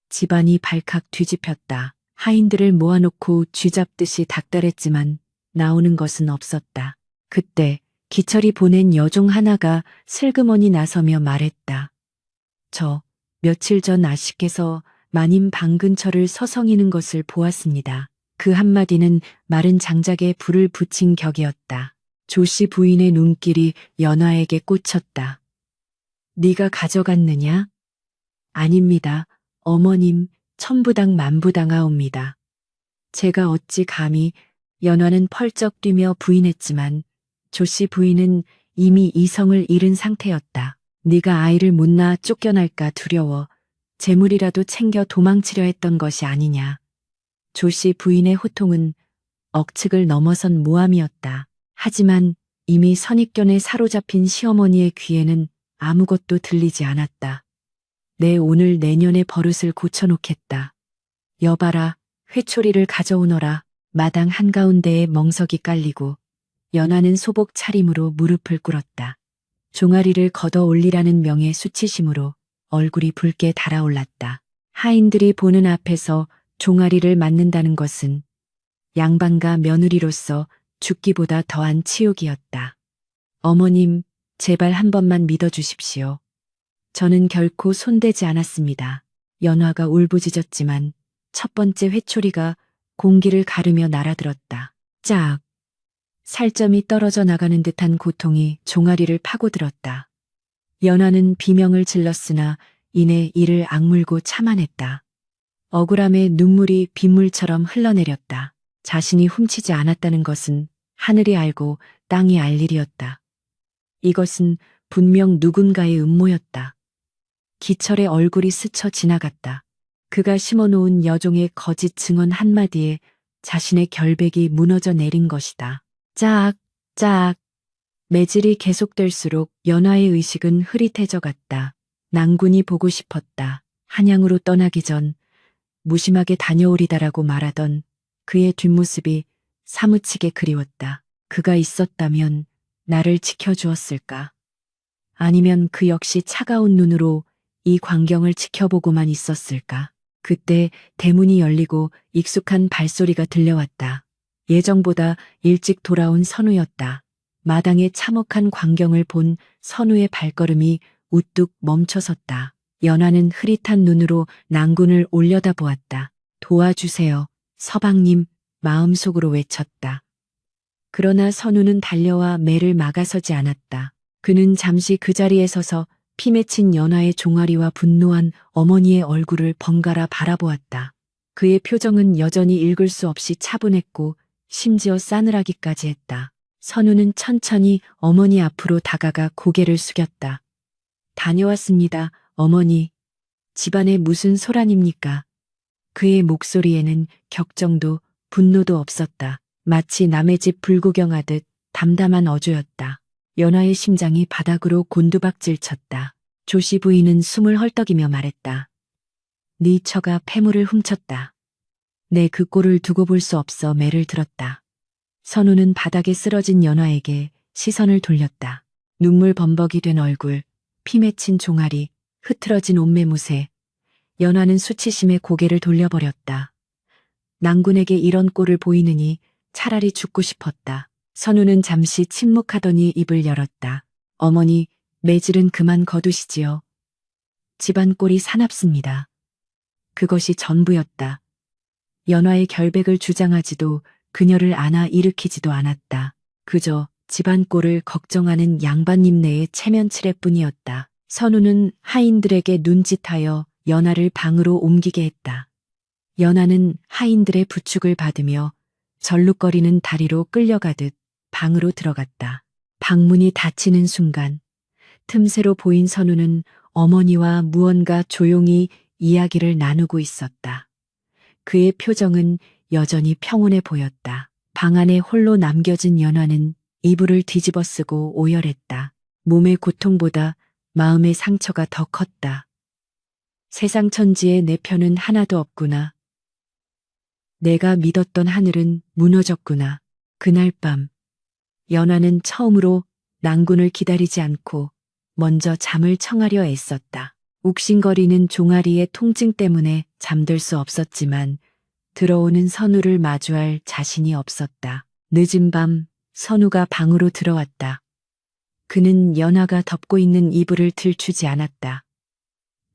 집안이 발칵 뒤집혔다. 하인들을 모아놓고 쥐잡듯이 닥달했지만 나오는 것은 없었다. 그때 기철이 보낸 여종 하나가 슬그머니 나서며 말했다. 저 며칠 전 아씨께서 마님 방 근처를 서성이는 것을 보았습니다. 그 한마디는 마른 장작에 불을 붙인 격이었다. 조씨 부인의 눈길이 연화에게 꽂혔다. 네가 가져갔느냐? 아닙니다. 어머님, 천부당 만부당하옵니다. 제가 어찌 감히. 연화는 펄쩍 뛰며 부인했지만 조씨 부인은 이미 이성을 잃은 상태였다. 네가 아이를 못 낳아 쫓겨날까 두려워 재물이라도 챙겨 도망치려 했던 것이 아니냐. 조씨 부인의 호통은 억측을 넘어선 모함이었다. 하지만 이미 선입견에 사로잡힌 시어머니의 귀에는 아무것도 들리지 않았다. 내 오늘 내년의 버릇을 고쳐놓겠다. 여봐라, 회초리를 가져오너라. 마당 한가운데에 멍석이 깔리고 연화는 소복 차림으로 무릎을 꿇었다. 종아리를 걷어 올리라는 명의 수치심으로 얼굴이 붉게 달아올랐다. 하인들이 보는 앞에서 종아리를 맞는다는 것은 양반과 며느리로서 죽기보다 더한 치욕이었다. 어머님, 제발 한 번만 믿어주십시오. 저는 결코 손대지 않았습니다. 연화가 울부짖었지만 첫 번째 회초리가 공기를 가르며 날아들었다. 짝! 살점이 떨어져 나가는 듯한 고통이 종아리를 파고들었다. 연화는 비명을 질렀으나 이내 이를 악물고 참아냈다. 억울함에 눈물이 빗물처럼 흘러내렸다. 자신이 훔치지 않았다는 것은 하늘이 알고 땅이 알 일이었다. 이것은 분명 누군가의 음모였다. 기철의 얼굴이 스쳐 지나갔다. 그가 심어놓은 여종의 거짓 증언 한마디에 자신의 결백이 무너져 내린 것이다. 짝, 짝. 매질이 계속될수록 연화의 의식은 흐릿해져 갔다. 낭군이 보고 싶었다. 한양으로 떠나기 전 무심하게 다녀오리다라고 말하던 그의 뒷모습이 사무치게 그리웠다. 그가 있었다면 나를 지켜주었을까? 아니면 그 역시 차가운 눈으로 이 광경을 지켜보고만 있었을까? 그때 대문이 열리고 익숙한 발소리가 들려왔다. 예정보다 일찍 돌아온 선우였다. 마당의 참혹한 광경을 본 선우의 발걸음이 우뚝 멈춰섰다. 연화는 흐릿한 눈으로 낭군을 올려다보았다. 도와주세요. 서방님, 마음속으로 외쳤다. 그러나 선우는 달려와 매를 막아서지 않았다. 그는 잠시 그 자리에 서서 피 맺힌 연하의 종아리와 분노한 어머니의 얼굴을 번갈아 바라보았다. 그의 표정은 여전히 읽을 수 없이 차분했고 심지어 싸늘하기까지 했다. 선우는 천천히 어머니 앞으로 다가가 고개를 숙였다. 다녀왔습니다, 어머니. 집안에 무슨 소란입니까? 그의 목소리에는 격정도 분노도 없었다. 마치 남의 집 불구경하듯 담담한 어조였다. 연하의 심장이 바닥으로 곤두박질 쳤다. 조씨 부인은 숨을 헐떡이며 말했다. 네 처가 폐물을 훔쳤다. 내 그 꼴을 두고 볼 수 없어 매를 들었다. 선우는 바닥에 쓰러진 연하에게 시선을 돌렸다. 눈물 범벅이 된 얼굴, 피 맺힌 종아리, 흐트러진 옷매무새. 연하는 수치심에 고개를 돌려버렸다. 낭군에게 이런 꼴을 보이느니 차라리 죽고 싶었다. 선우는 잠시 침묵하더니 입을 열었다. 어머니, 매질은 그만 거두시지요. 집안 꼴이 사납습니다. 그것이 전부였다. 연화의 결백을 주장하지도 그녀를 안아 일으키지도 않았다. 그저 집안 꼴을 걱정하는 양반님네의 체면치레뿐이었다. 선우는 하인들에게 눈짓하여 연화를 방으로 옮기게 했다. 연화는 하인들의 부축을 받으며 절룩거리는 다리로 끌려가듯 방으로 들어갔다. 방문이 닫히는 순간 틈새로 보인 선우는 어머니와 무언가 조용히 이야기를 나누고 있었다. 그의 표정은 여전히 평온해 보였다. 방 안에 홀로 남겨진 연화는 이불을 뒤집어 쓰고 오열했다. 몸의 고통보다 마음의 상처가 더 컸다. 세상 천지에 내 편은 하나도 없구나. 내가 믿었던 하늘은 무너졌구나. 그날 밤 연화는 처음으로 낭군을 기다리지 않고 먼저 잠을 청하려 애썼다. 욱신거리는 종아리의 통증 때문에 잠들 수 없었지만 들어오는 선우를 마주할 자신이 없었다. 늦은 밤 선우가 방으로 들어왔다. 그는 연화가 덮고 있는 이불을 들추지 않았다.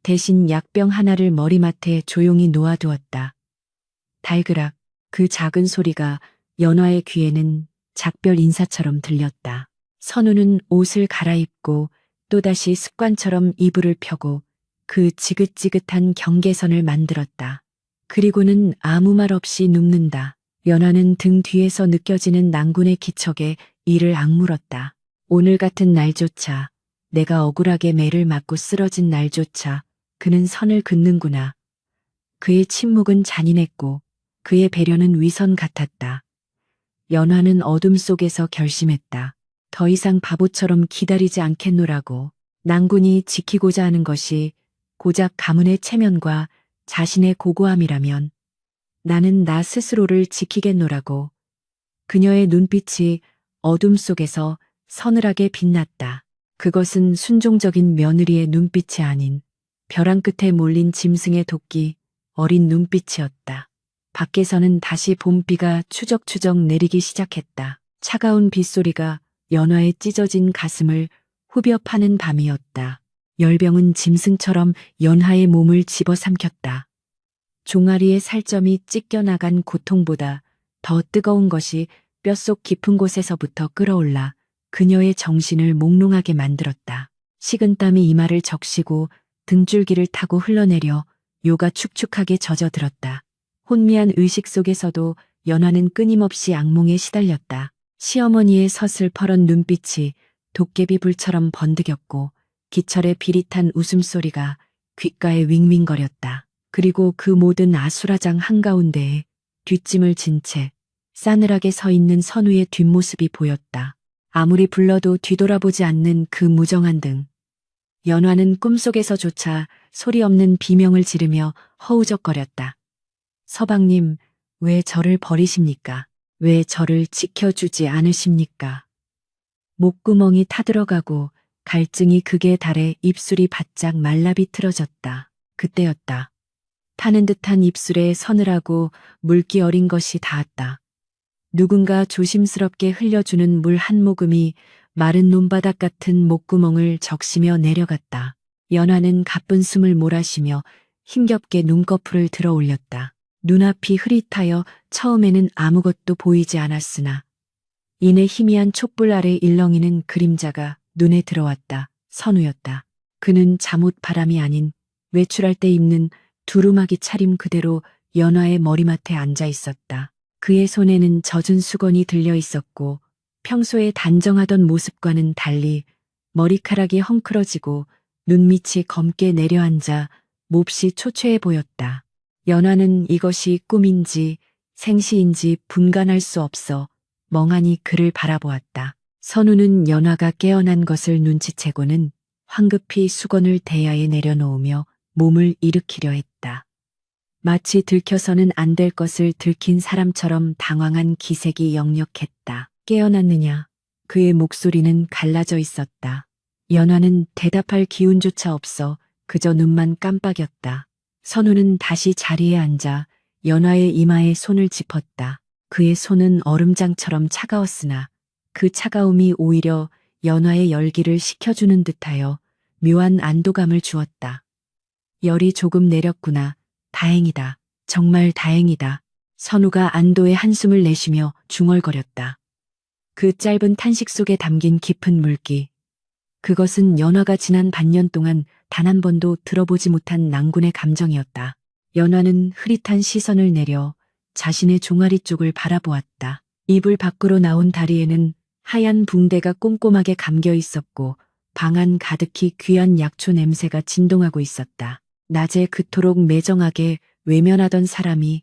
대신 약병 하나를 머리맡에 조용히 놓아두었다. 달그락 그 작은 소리가 연화의 귀에는 작별 인사처럼 들렸다. 선우는 옷을 갈아입고 또다시 습관처럼 이불을 펴고 그 지긋지긋한 경계선을 만들었다. 그리고는 아무 말 없이 눕는다. 연화는 등 뒤에서 느껴지는 낭군의 기척에 이를 악물었다. 오늘 같은 날조차, 내가 억울하게 매를 맞고 쓰러진 날조차 그는 선을 긋는구나. 그의 침묵은 잔인했고 그의 배려는 위선 같았다. 연화는 어둠 속에서 결심했다. 더 이상 바보처럼 기다리지 않겠노라고. 낭군이 지키고자 하는 것이 고작 가문의 체면과 자신의 고고함이라면 나는 나 스스로를 지키겠노라고. 그녀의 눈빛이 어둠 속에서 서늘하게 빛났다. 그것은 순종적인 며느리의 눈빛이 아닌 벼랑 끝에 몰린 짐승의 도끼 어린 눈빛이었다. 밖에서는 다시 봄비가 추적추적 내리기 시작했다. 차가운 빗소리가 연화의 찢어진 가슴을 후벼 파는 밤이었다. 열병은 짐승처럼 연하의 몸을 집어삼켰다. 종아리의 살점이 찢겨나간 고통보다 더 뜨거운 것이 뼛속 깊은 곳에서부터 끌어올라 그녀의 정신을 몽롱하게 만들었다. 식은땀이 이마를 적시고 등줄기를 타고 흘러내려 요가 축축하게 젖어들었다. 혼미한 의식 속에서도 연화는 끊임없이 악몽에 시달렸다. 시어머니의 서슬퍼런 눈빛이 도깨비 불처럼 번득였고 기철의 비릿한 웃음소리가 귓가에 윙윙거렸다. 그리고 그 모든 아수라장 한가운데에 뒷짐을 진 채 싸늘하게 서 있는 선우의 뒷모습이 보였다. 아무리 불러도 뒤돌아보지 않는 그 무정한 등. 연화는 꿈속에서조차 소리 없는 비명을 지르며 허우적거렸다. 서방님, 왜 저를 버리십니까? 왜 저를 지켜주지 않으십니까? 목구멍이 타들어가고 갈증이 극에 달해 입술이 바짝 말라비틀어졌다. 그때였다. 타는 듯한 입술에 서늘하고 물기 어린 것이 닿았다. 누군가 조심스럽게 흘려주는 물 한 모금이 마른 논바닥 같은 목구멍을 적시며 내려갔다. 연화는 가쁜 숨을 몰아쉬며 힘겹게 눈꺼풀을 들어 올렸다. 눈앞이 흐릿하여 처음에는 아무것도 보이지 않았으나 이내 희미한 촛불 아래 일렁이는 그림자가 눈에 들어왔다. 선우였다. 그는 잠옷 바람이 아닌 외출할 때 입는 두루마기 차림 그대로 연화의 머리맡에 앉아 있었다. 그의 손에는 젖은 수건이 들려 있었고 평소에 단정하던 모습과는 달리 머리카락이 헝클어지고 눈밑이 검게 내려앉아 몹시 초췌해 보였다. 연화는 이것이 꿈인지 생시인지 분간할 수 없어 멍하니 그를 바라보았다. 선우는 연화가 깨어난 것을 눈치채고는 황급히 수건을 대야에 내려놓으며 몸을 일으키려 했다. 마치 들켜서는 안 될 것을 들킨 사람처럼 당황한 기색이 역력했다. 깨어났느냐? 그의 목소리는 갈라져 있었다. 연화는 대답할 기운조차 없어 그저 눈만 깜빡였다. 선우는 다시 자리에 앉아 연화의 이마에 손을 짚었다. 그의 손은 얼음장처럼 차가웠으나 그 차가움이 오히려 연화의 열기를 식혀주는 듯하여 묘한 안도감을 주었다. 열이 조금 내렸구나. 다행이다. 정말 다행이다. 선우가 안도의 한숨을 내쉬며 중얼거렸다. 그 짧은 탄식 속에 담긴 깊은 물기. 그것은 연화가 지난 반년 동안 단 한 번도 들어보지 못한 낭군의 감정이었다. 연화는 흐릿한 시선을 내려 자신의 종아리 쪽을 바라보았다. 이불 밖으로 나온 다리에는 하얀 붕대가 꼼꼼하게 감겨 있었고 방 안 가득히 귀한 약초 냄새가 진동하고 있었다. 낮에 그토록 매정하게 외면하던 사람이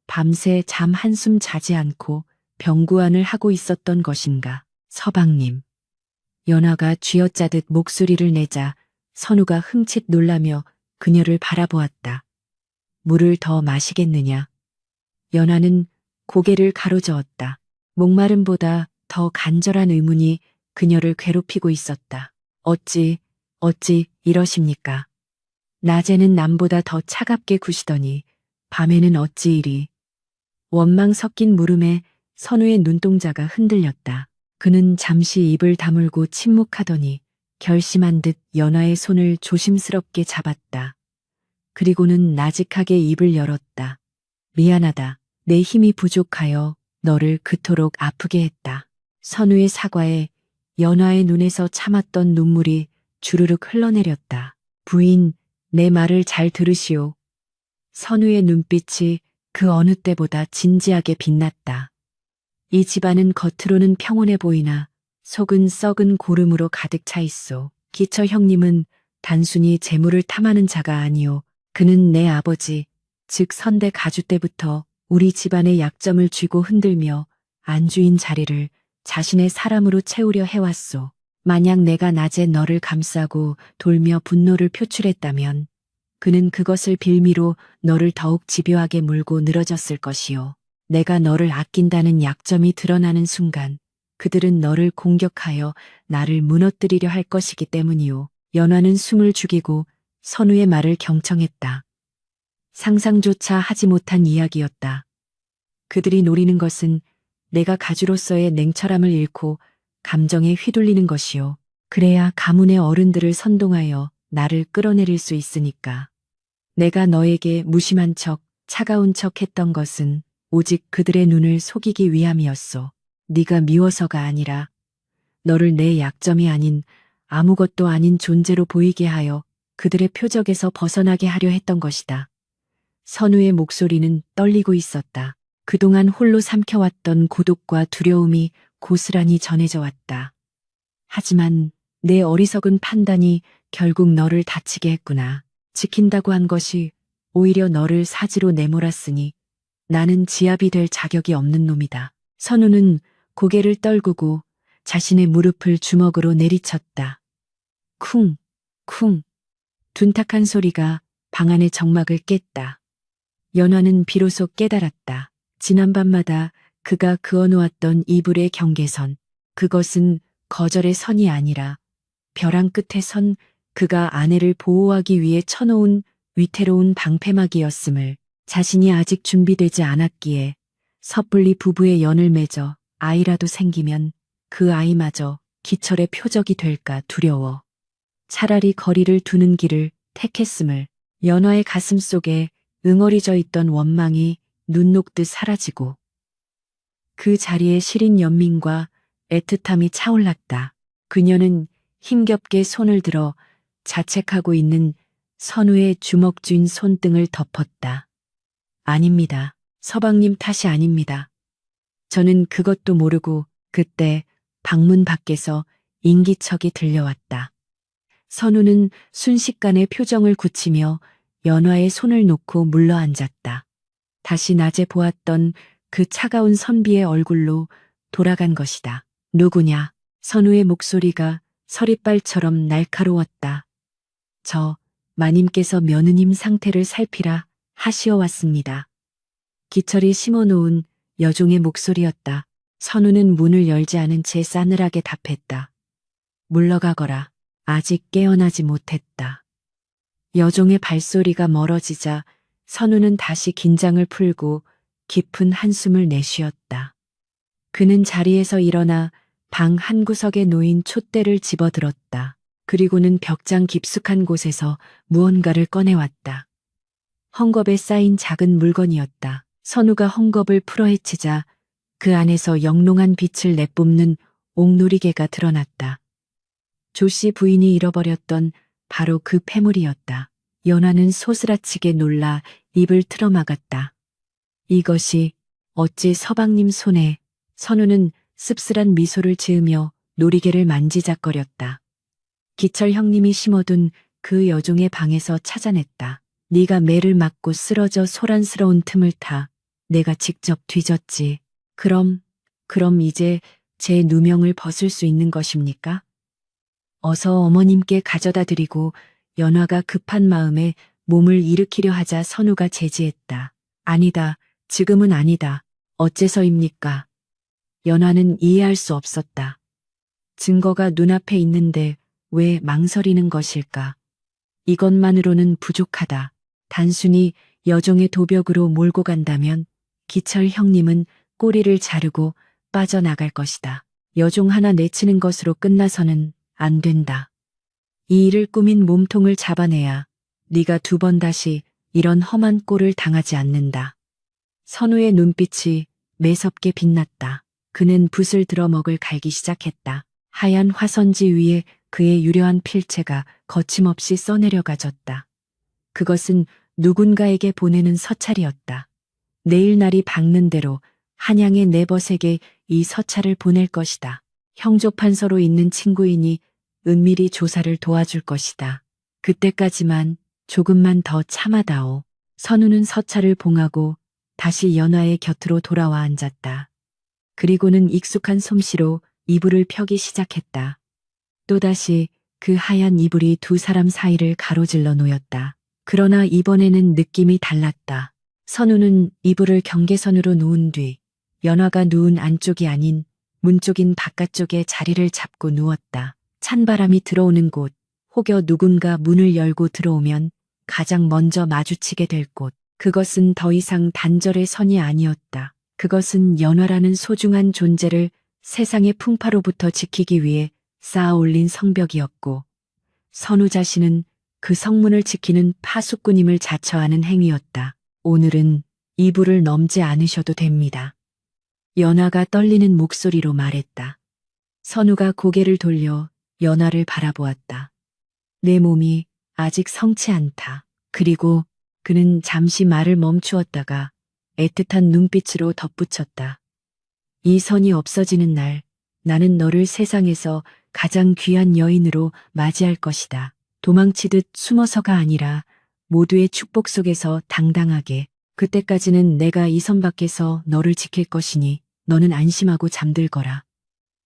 밤새 잠 한숨 자지 않고 병구안을 하고 있었던 것인가. 서방님. 연화가 쥐어짜듯 목소리를 내자 선우가 흠칫 놀라며 그녀를 바라보았다. 물을 더 마시겠느냐? 연화는 고개를 가로저었다. 목마름보다 더 간절한 의문이 그녀를 괴롭히고 있었다. 어찌 이러십니까? 낮에는 남보다 더 차갑게 구시더니 밤에는 어찌 이리. 원망 섞인 물음에 선우의 눈동자가 흔들렸다. 그는 잠시 입을 다물고 침묵하더니 결심한 듯 연화의 손을 조심스럽게 잡았다. 그리고는 나직하게 입을 열었다. 미안하다. 내 힘이 부족하여 너를 그토록 아프게 했다. 선우의 사과에 연화의 눈에서 참았던 눈물이 주르륵 흘러내렸다. 부인, 내 말을 잘 들으시오. 선우의 눈빛이 그 어느 때보다 진지하게 빛났다. 이 집안은 겉으로는 평온해 보이나 속은 썩은 고름으로 가득 차 있소. 기처 형님은 단순히 재물을 탐하는 자가 아니오. 그는 내 아버지, 즉 선대 가주 때부터 우리 집안의 약점을 쥐고 흔들며 안주인 자리를 자신의 사람으로 채우려 해왔소. 만약 내가 낮에 너를 감싸고 돌며 분노를 표출했다면 그는 그것을 빌미로 너를 더욱 집요하게 물고 늘어졌을 것이요. 내가 너를 아낀다는 약점이 드러나는 순간 그들은 너를 공격하여 나를 무너뜨리려 할 것이기 때문이요. 연화는 숨을 죽이고 선우의 말을 경청했다. 상상조차 하지 못한 이야기였다. 그들이 노리는 것은 내가 가주로서의 냉철함을 잃고 감정에 휘둘리는 것이요. 그래야 가문의 어른들을 선동하여 나를 끌어내릴 수 있으니까. 내가 너에게 무심한 척, 차가운 척 했던 것은 오직 그들의 눈을 속이기 위함이었소. 네가 미워서가 아니라 너를 내 약점이 아닌 아무것도 아닌 존재로 보이게 하여 그들의 표적에서 벗어나게 하려 했던 것이다. 선우의 목소리는 떨리고 있었다. 그동안 홀로 삼켜왔던 고독과 두려움이 고스란히 전해져 왔다. 하지만 내 어리석은 판단이 결국 너를 다치게 했구나. 지킨다고 한 것이 오히려 너를 사지로 내몰았으니 나는 지압이 될 자격이 없는 놈이다. 선우는 고개를 떨구고 자신의 무릎을 주먹으로 내리쳤다. 쿵, 쿵. 둔탁한 소리가 방 안의 정막을 깼다. 연화는 비로소 깨달았다. 지난밤마다 그가 그어놓았던 이불의 경계선, 그것은 거절의 선이 아니라 벼랑 끝에 선 그가 아내를 보호하기 위해 쳐놓은 위태로운 방패막이었음을 자신이 아직 준비되지 않았기에 섣불리 부부의 연을 맺어 아이라도 생기면 그 아이마저 기철의 표적이 될까 두려워. 차라리 거리를 두는 길을 택했음을. 연화의 가슴 속에 응어리져 있던 원망이 눈 녹듯 사라지고 그 자리에 시린 연민과 애틋함이 차올랐다. 그녀는 힘겹게 손을 들어 자책하고 있는 선우의 주먹 쥔 손등을 덮었다. 아닙니다. 서방님 탓이 아닙니다. 저는 그것도 모르고 그때 방문 밖에서 인기척이 들려왔다. 선우는 순식간에 표정을 굳히며 연화에 손을 놓고 물러앉았다. 다시 낮에 보았던 그 차가운 선비의 얼굴로 돌아간 것이다. 누구냐? 선우의 목소리가 서리빨처럼 날카로웠다. 저 마님께서 며느님 상태를 살피라 하시어 왔습니다. 기철이 심어놓은 여종의 목소리였다. 선우는 문을 열지 않은 채 싸늘하게 답했다. 물러가거라. 아직 깨어나지 못했다. 여종의 발소리가 멀어지자 선우는 다시 긴장을 풀고 깊은 한숨을 내쉬었다. 그는 자리에서 일어나 방 한구석에 놓인 촛대를 집어들었다. 그리고는 벽장 깊숙한 곳에서 무언가를 꺼내왔다. 헝겊에 쌓인 작은 물건이었다. 선우가 헝겊을 풀어헤치자 그 안에서 영롱한 빛을 내뿜는 옥놀이개가 드러났다. 조씨 부인이 잃어버렸던 바로 그 폐물이었다. 연화는 소스라치게 놀라 입을 틀어막았다. 이것이 어찌 서방님 손에. 선우는 씁쓸한 미소를 지으며 놀이개를 만지작거렸다. 기철 형님이 심어둔 그 여종의 방에서 찾아냈다. 네가 매를 맞고 쓰러져 소란스러운 틈을 타 내가 직접 뒤졌지. 그럼 이제 제 누명을 벗을 수 있는 것입니까? 어서 어머님께 가져다 드리고. 연화가 급한 마음에 몸을 일으키려 하자 선우가 제지했다. 아니다. 지금은 아니다. 어째서입니까? 연화는 이해할 수 없었다. 증거가 눈앞에 있는데 왜 망설이는 것일까? 이것만으로는 부족하다. 단순히 여종의 도벽으로 몰고 간다면 기철 형님은 꼬리를 자르고 빠져나갈 것이다. 여종 하나 내치는 것으로 끝나서는 안 된다. 이 일을 꾸민 몸통을 잡아내야 네가 두 번 다시 이런 험한 꼴을 당하지 않는다. 선우의 눈빛이 매섭게 빛났다. 그는 붓을 들어 먹을 갈기 시작했다. 하얀 화선지 위에 그의 유려한 필체가 거침없이 써내려가졌다. 그것은 누군가에게 보내는 서찰이었다. 내일 날이 밝는 대로 한양의 네벗에게 이 서찰을 보낼 것이다. 형조판서로 있는 친구이니 은밀히 조사를 도와줄 것이다. 그때까지만 조금만 더 참아다오. 선우는 서찰을 봉하고 다시 연화의 곁으로 돌아와 앉았다. 그리고는 익숙한 솜씨로 이불을 펴기 시작했다. 또다시 그 하얀 이불이 두 사람 사이를 가로질러 놓였다. 그러나 이번에는 느낌이 달랐다. 선우는 이불을 경계선으로 놓은 뒤 연화가 누운 안쪽이 아닌 문 쪽인 바깥쪽에 자리를 잡고 누웠다. 찬바람이 들어오는 곳, 혹여 누군가 문을 열고 들어오면 가장 먼저 마주치게 될 곳. 그것은 더 이상 단절의 선이 아니었다. 그것은 연화라는 소중한 존재를 세상의 풍파로부터 지키기 위해 쌓아 올린 성벽이었고, 선우 자신은 그 성문을 지키는 파수꾼임을 자처하는 행위였다. 오늘은 이불을 넘지 않으셔도 됩니다. 연화가 떨리는 목소리로 말했다. 선우가 고개를 돌려 연화를 바라보았다. 내 몸이 아직 성치 않다. 그리고 그는 잠시 말을 멈추었다가 애틋한 눈빛으로 덧붙였다. 이 선이 없어지는 날, 나는 너를 세상에서 가장 귀한 여인으로 맞이할 것이다. 도망치듯 숨어서가 아니라 모두의 축복 속에서 당당하게. 그때까지는 내가 이 선 밖에서 너를 지킬 것이니 너는 안심하고 잠들거라.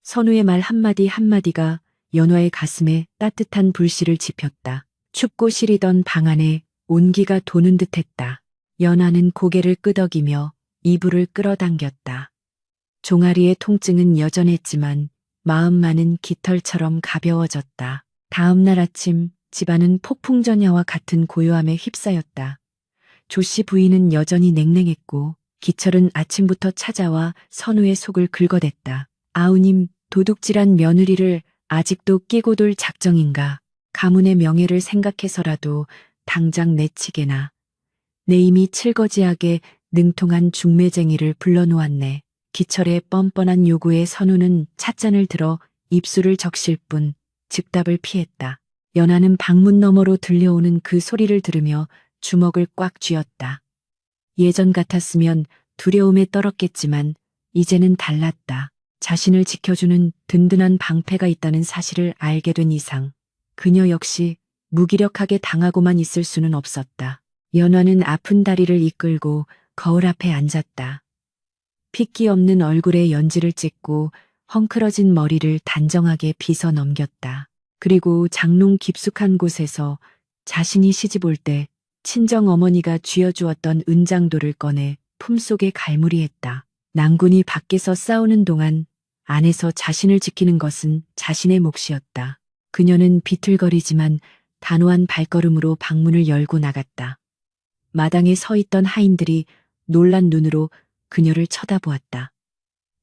선우의 말 한마디 한마디가 연화의 가슴에 따뜻한 불씨를 지폈다. 춥고 시리던 방 안에 온기가 도는 듯했다. 연화는 고개를 끄덕이며 이불을 끌어당겼다. 종아리의 통증은 여전했지만 마음만은 깃털처럼 가벼워졌다. 다음 날 아침 집안은 폭풍전야와 같은 고요함에 휩싸였다. 조씨 부인은 여전히 냉랭했고 기철은 아침부터 찾아와 선우의 속을 긁어댔다. 아우님, 도둑질한 며느리를 아직도 끼고 돌 작정인가? 가문의 명예를 생각해서라도 당장 내치게나. 내 이미 칠거지하게 능통한 중매쟁이를 불러놓았네. 기철의 뻔뻔한 요구에 선우는 찻잔을 들어 입술을 적실 뿐 즉답을 피했다. 연하는 방문 너머로 들려오는 그 소리를 들으며 주먹을 꽉 쥐었다. 예전 같았으면 두려움에 떨었겠지만 이제는 달랐다. 자신을 지켜주는 든든한 방패가 있다는 사실을 알게 된 이상 그녀 역시 무기력하게 당하고만 있을 수는 없었다. 연화는 아픈 다리를 이끌고 거울 앞에 앉았다. 핏기 없는 얼굴에 연지를 찍고 헝클어진 머리를 단정하게 빗어 넘겼다. 그리고 장롱 깊숙한 곳에서 자신이 시집 올 때 친정 어머니가 쥐어주었던 은장도를 꺼내 품속에 갈무리했다. 낭군이 밖에서 싸우는 동안 안에서 자신을 지키는 것은 자신의 몫이었다. 그녀는 비틀거리지만 단호한 발걸음으로 방문을 열고 나갔다. 마당에 서 있던 하인들이 놀란 눈으로 그녀를 쳐다보았다.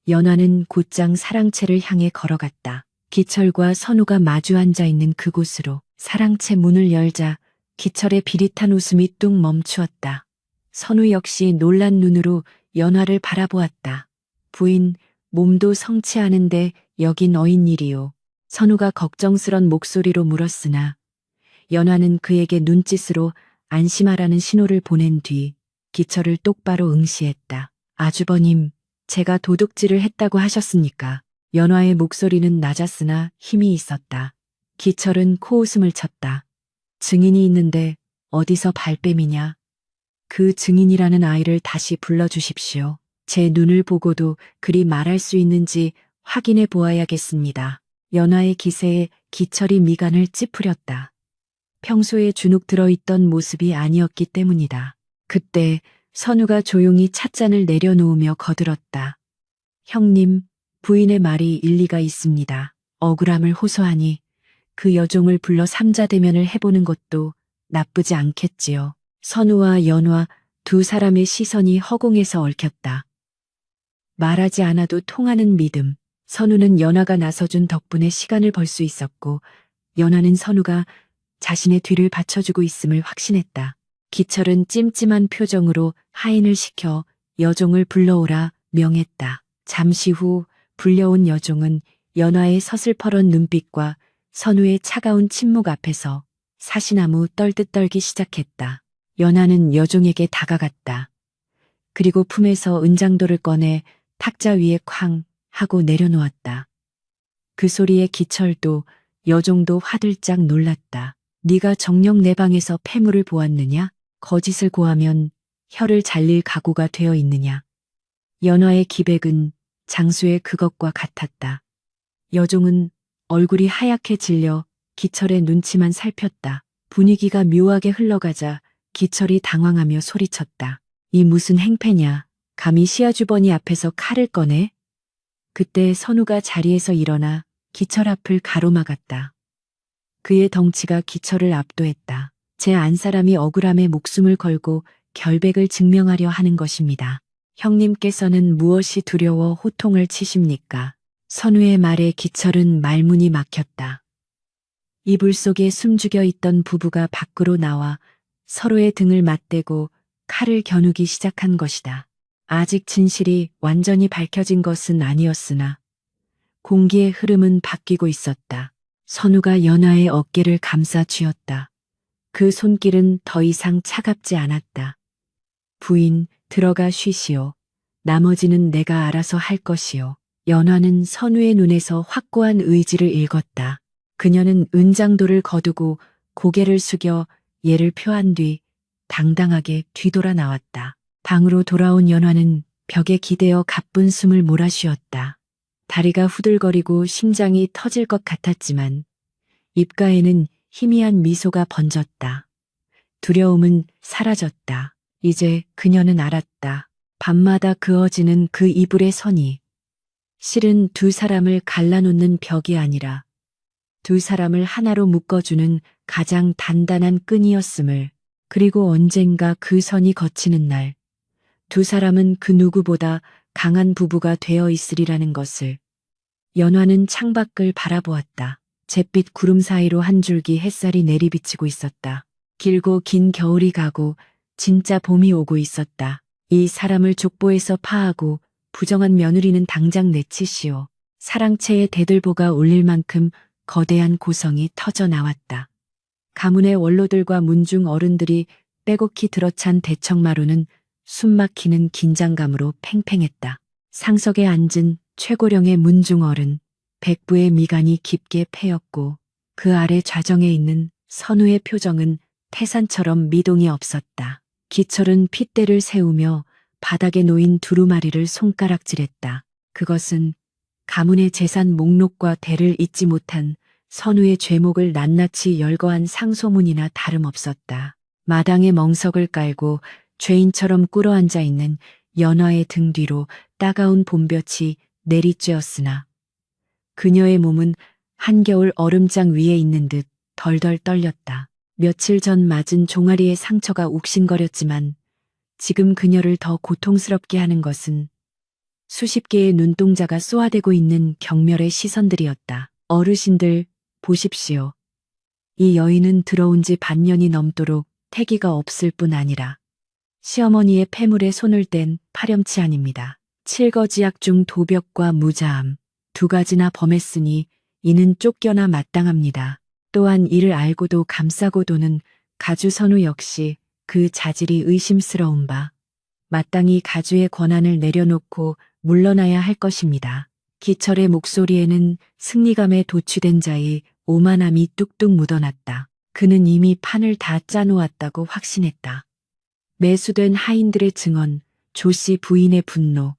연화는 곧장 사랑채를 향해 걸어갔다. 기철과 선우가 마주 앉아 있는 그곳으로 사랑채 문을 열자 기철의 비릿한 웃음이 뚝 멈추었다. 선우 역시 놀란 눈으로 연화를 바라보았다. 부인, 몸도 성취하는데 여긴 어인일이요. 선우가 걱정스런 목소리로 물었으나 연화는 그에게 눈짓으로 안심하라는 신호를 보낸 뒤 기철을 똑바로 응시했다. 아주버님, 제가 도둑질을 했다고 하셨습니까? 연화의 목소리는 낮았으나 힘이 있었다. 기철은 코웃음을 쳤다. 증인이 있는데 어디서 발뺌이냐? 그 증인이라는 아이를 다시 불러주십시오. 제 눈을 보고도 그리 말할 수 있는지 확인해 보아야겠습니다. 연화의 기세에 기철이 미간을 찌푸렸다. 평소에 주눅 들어있던 모습이 아니었기 때문이다. 그때 선우가 조용히 찻잔을 내려놓으며 거들었다. 형님, 부인의 말이 일리가 있습니다. 억울함을 호소하니 그 여종을 불러 삼자대면을 해보는 것도 나쁘지 않겠지요. 선우와 연화 두 사람의 시선이 허공에서 얽혔다. 말하지 않아도 통하는 믿음. 선우는 연화가 나서준 덕분에 시간을 벌 수 있었고 연화는 선우가 자신의 뒤를 받쳐주고 있음을 확신했다. 기철은 찜찜한 표정으로 하인을 시켜 여종을 불러오라 명했다. 잠시 후 불려온 여종은 연화의 서슬퍼런 눈빛과 선우의 차가운 침묵 앞에서 사시나무 떨듯 떨기 시작했다. 연화는 여종에게 다가갔다. 그리고 품에서 은장도를 꺼내 탁자 위에 쾅 하고 내려놓았다. 그 소리에 기철도 여종도 화들짝 놀랐다. 네가 정녕 내 방에서 폐물을 보았느냐? 거짓을 고하면 혀를 잘릴 각오가 되어 있느냐? 연화의 기백은 장수의 그것과 같았다. 여종은 얼굴이 하얗게 질려 기철의 눈치만 살폈다. 분위기가 묘하게 흘러가자 기철이 당황하며 소리쳤다. 이 무슨 행패냐? 감히 시아주버니 앞에서 칼을 꺼내? 그때 선우가 자리에서 일어나 기철 앞을 가로막았다. 그의 덩치가 기철을 압도했다. 제 안사람이 억울함에 목숨을 걸고 결백을 증명하려 하는 것입니다. 형님께서는 무엇이 두려워 호통을 치십니까? 선우의 말에 기철은 말문이 막혔다. 이불 속에 숨죽여 있던 부부가 밖으로 나와 서로의 등을 맞대고 칼을 겨누기 시작한 것이다. 아직 진실이 완전히 밝혀진 것은 아니었으나 공기의 흐름은 바뀌고 있었다. 선우가 연화의 어깨를 감싸 쥐었다. 그 손길은 더 이상 차갑지 않았다. 부인, 들어가 쉬시오. 나머지는 내가 알아서 할 것이오. 연화는 선우의 눈에서 확고한 의지를 읽었다. 그녀는 은장도를 거두고 고개를 숙여 예를 표한 뒤 당당하게 뒤돌아 나왔다. 방으로 돌아온 연화는 벽에 기대어 가쁜 숨을 몰아쉬었다. 다리가 후들거리고 심장이 터질 것 같았지만 입가에는 희미한 미소가 번졌다. 두려움은 사라졌다. 이제 그녀는 알았다. 밤마다 그어지는 그 이불의 선이 실은 두 사람을 갈라놓는 벽이 아니라 두 사람을 하나로 묶어주는 가장 단단한 끈이었음을, 그리고 언젠가 그 선이 거치는 날 두 사람은 그 누구보다 강한 부부가 되어 있으리라는 것을. 연화는 창밖을 바라보았다. 잿빛 구름 사이로 한 줄기 햇살이 내리비치고 있었다. 길고 긴 겨울이 가고 진짜 봄이 오고 있었다. 이 사람을 족보에서 파하고 부정한 며느리는 당장 내치시오. 사랑채에 대들보가 울릴 만큼 거대한 고성이 터져 나왔다. 가문의 원로들과 문중 어른들이 빼곡히 들어찬 대청마루는 숨막히는 긴장감으로 팽팽했다. 상석에 앉은 최고령의 문중 어른, 백부의 미간이 깊게 패였고 그 아래 좌정에 있는 선우의 표정은 태산처럼 미동이 없었다. 기철은 핏대를 세우며 바닥에 놓인 두루마리를 손가락질했다. 그것은 가문의 재산 목록과 대를 잇지 못한 선우의 죄목을 낱낱이 열거한 상소문이나 다름없었다. 마당에 멍석을 깔고 죄인처럼 꿇어앉아 있는 연화의 등 뒤로 따가운 봄볕이 내리쬐었으나 그녀의 몸은 한겨울 얼음장 위에 있는 듯 덜덜 떨렸다. 며칠 전 맞은 종아리의 상처가 욱신거렸지만 지금 그녀를 더 고통스럽게 하는 것은 수십 개의 눈동자가 쏘아대고 있는 경멸의 시선들이었다. 어르신들, 보십시오. 이 여인은 들어온 지 반년이 넘도록 태기가 없을 뿐 아니라 시어머니의 폐물에 손을 댄 파렴치 아닙니다. 칠거지약 중 도벽과 무자함 두 가지나 범했으니 이는 쫓겨나 마땅합니다. 또한 이를 알고도 감싸고 도는 가주 선우 역시 그 자질이 의심스러운 바 마땅히 가주의 권한을 내려놓고 물러나야 할 것입니다. 기철의 목소리에는 승리감에 도취된 자의 오만함이 뚝뚝 묻어났다. 그는 이미 판을 다 짜놓았다고 확신했다. 매수된 하인들의 증언, 조씨 부인의 분노,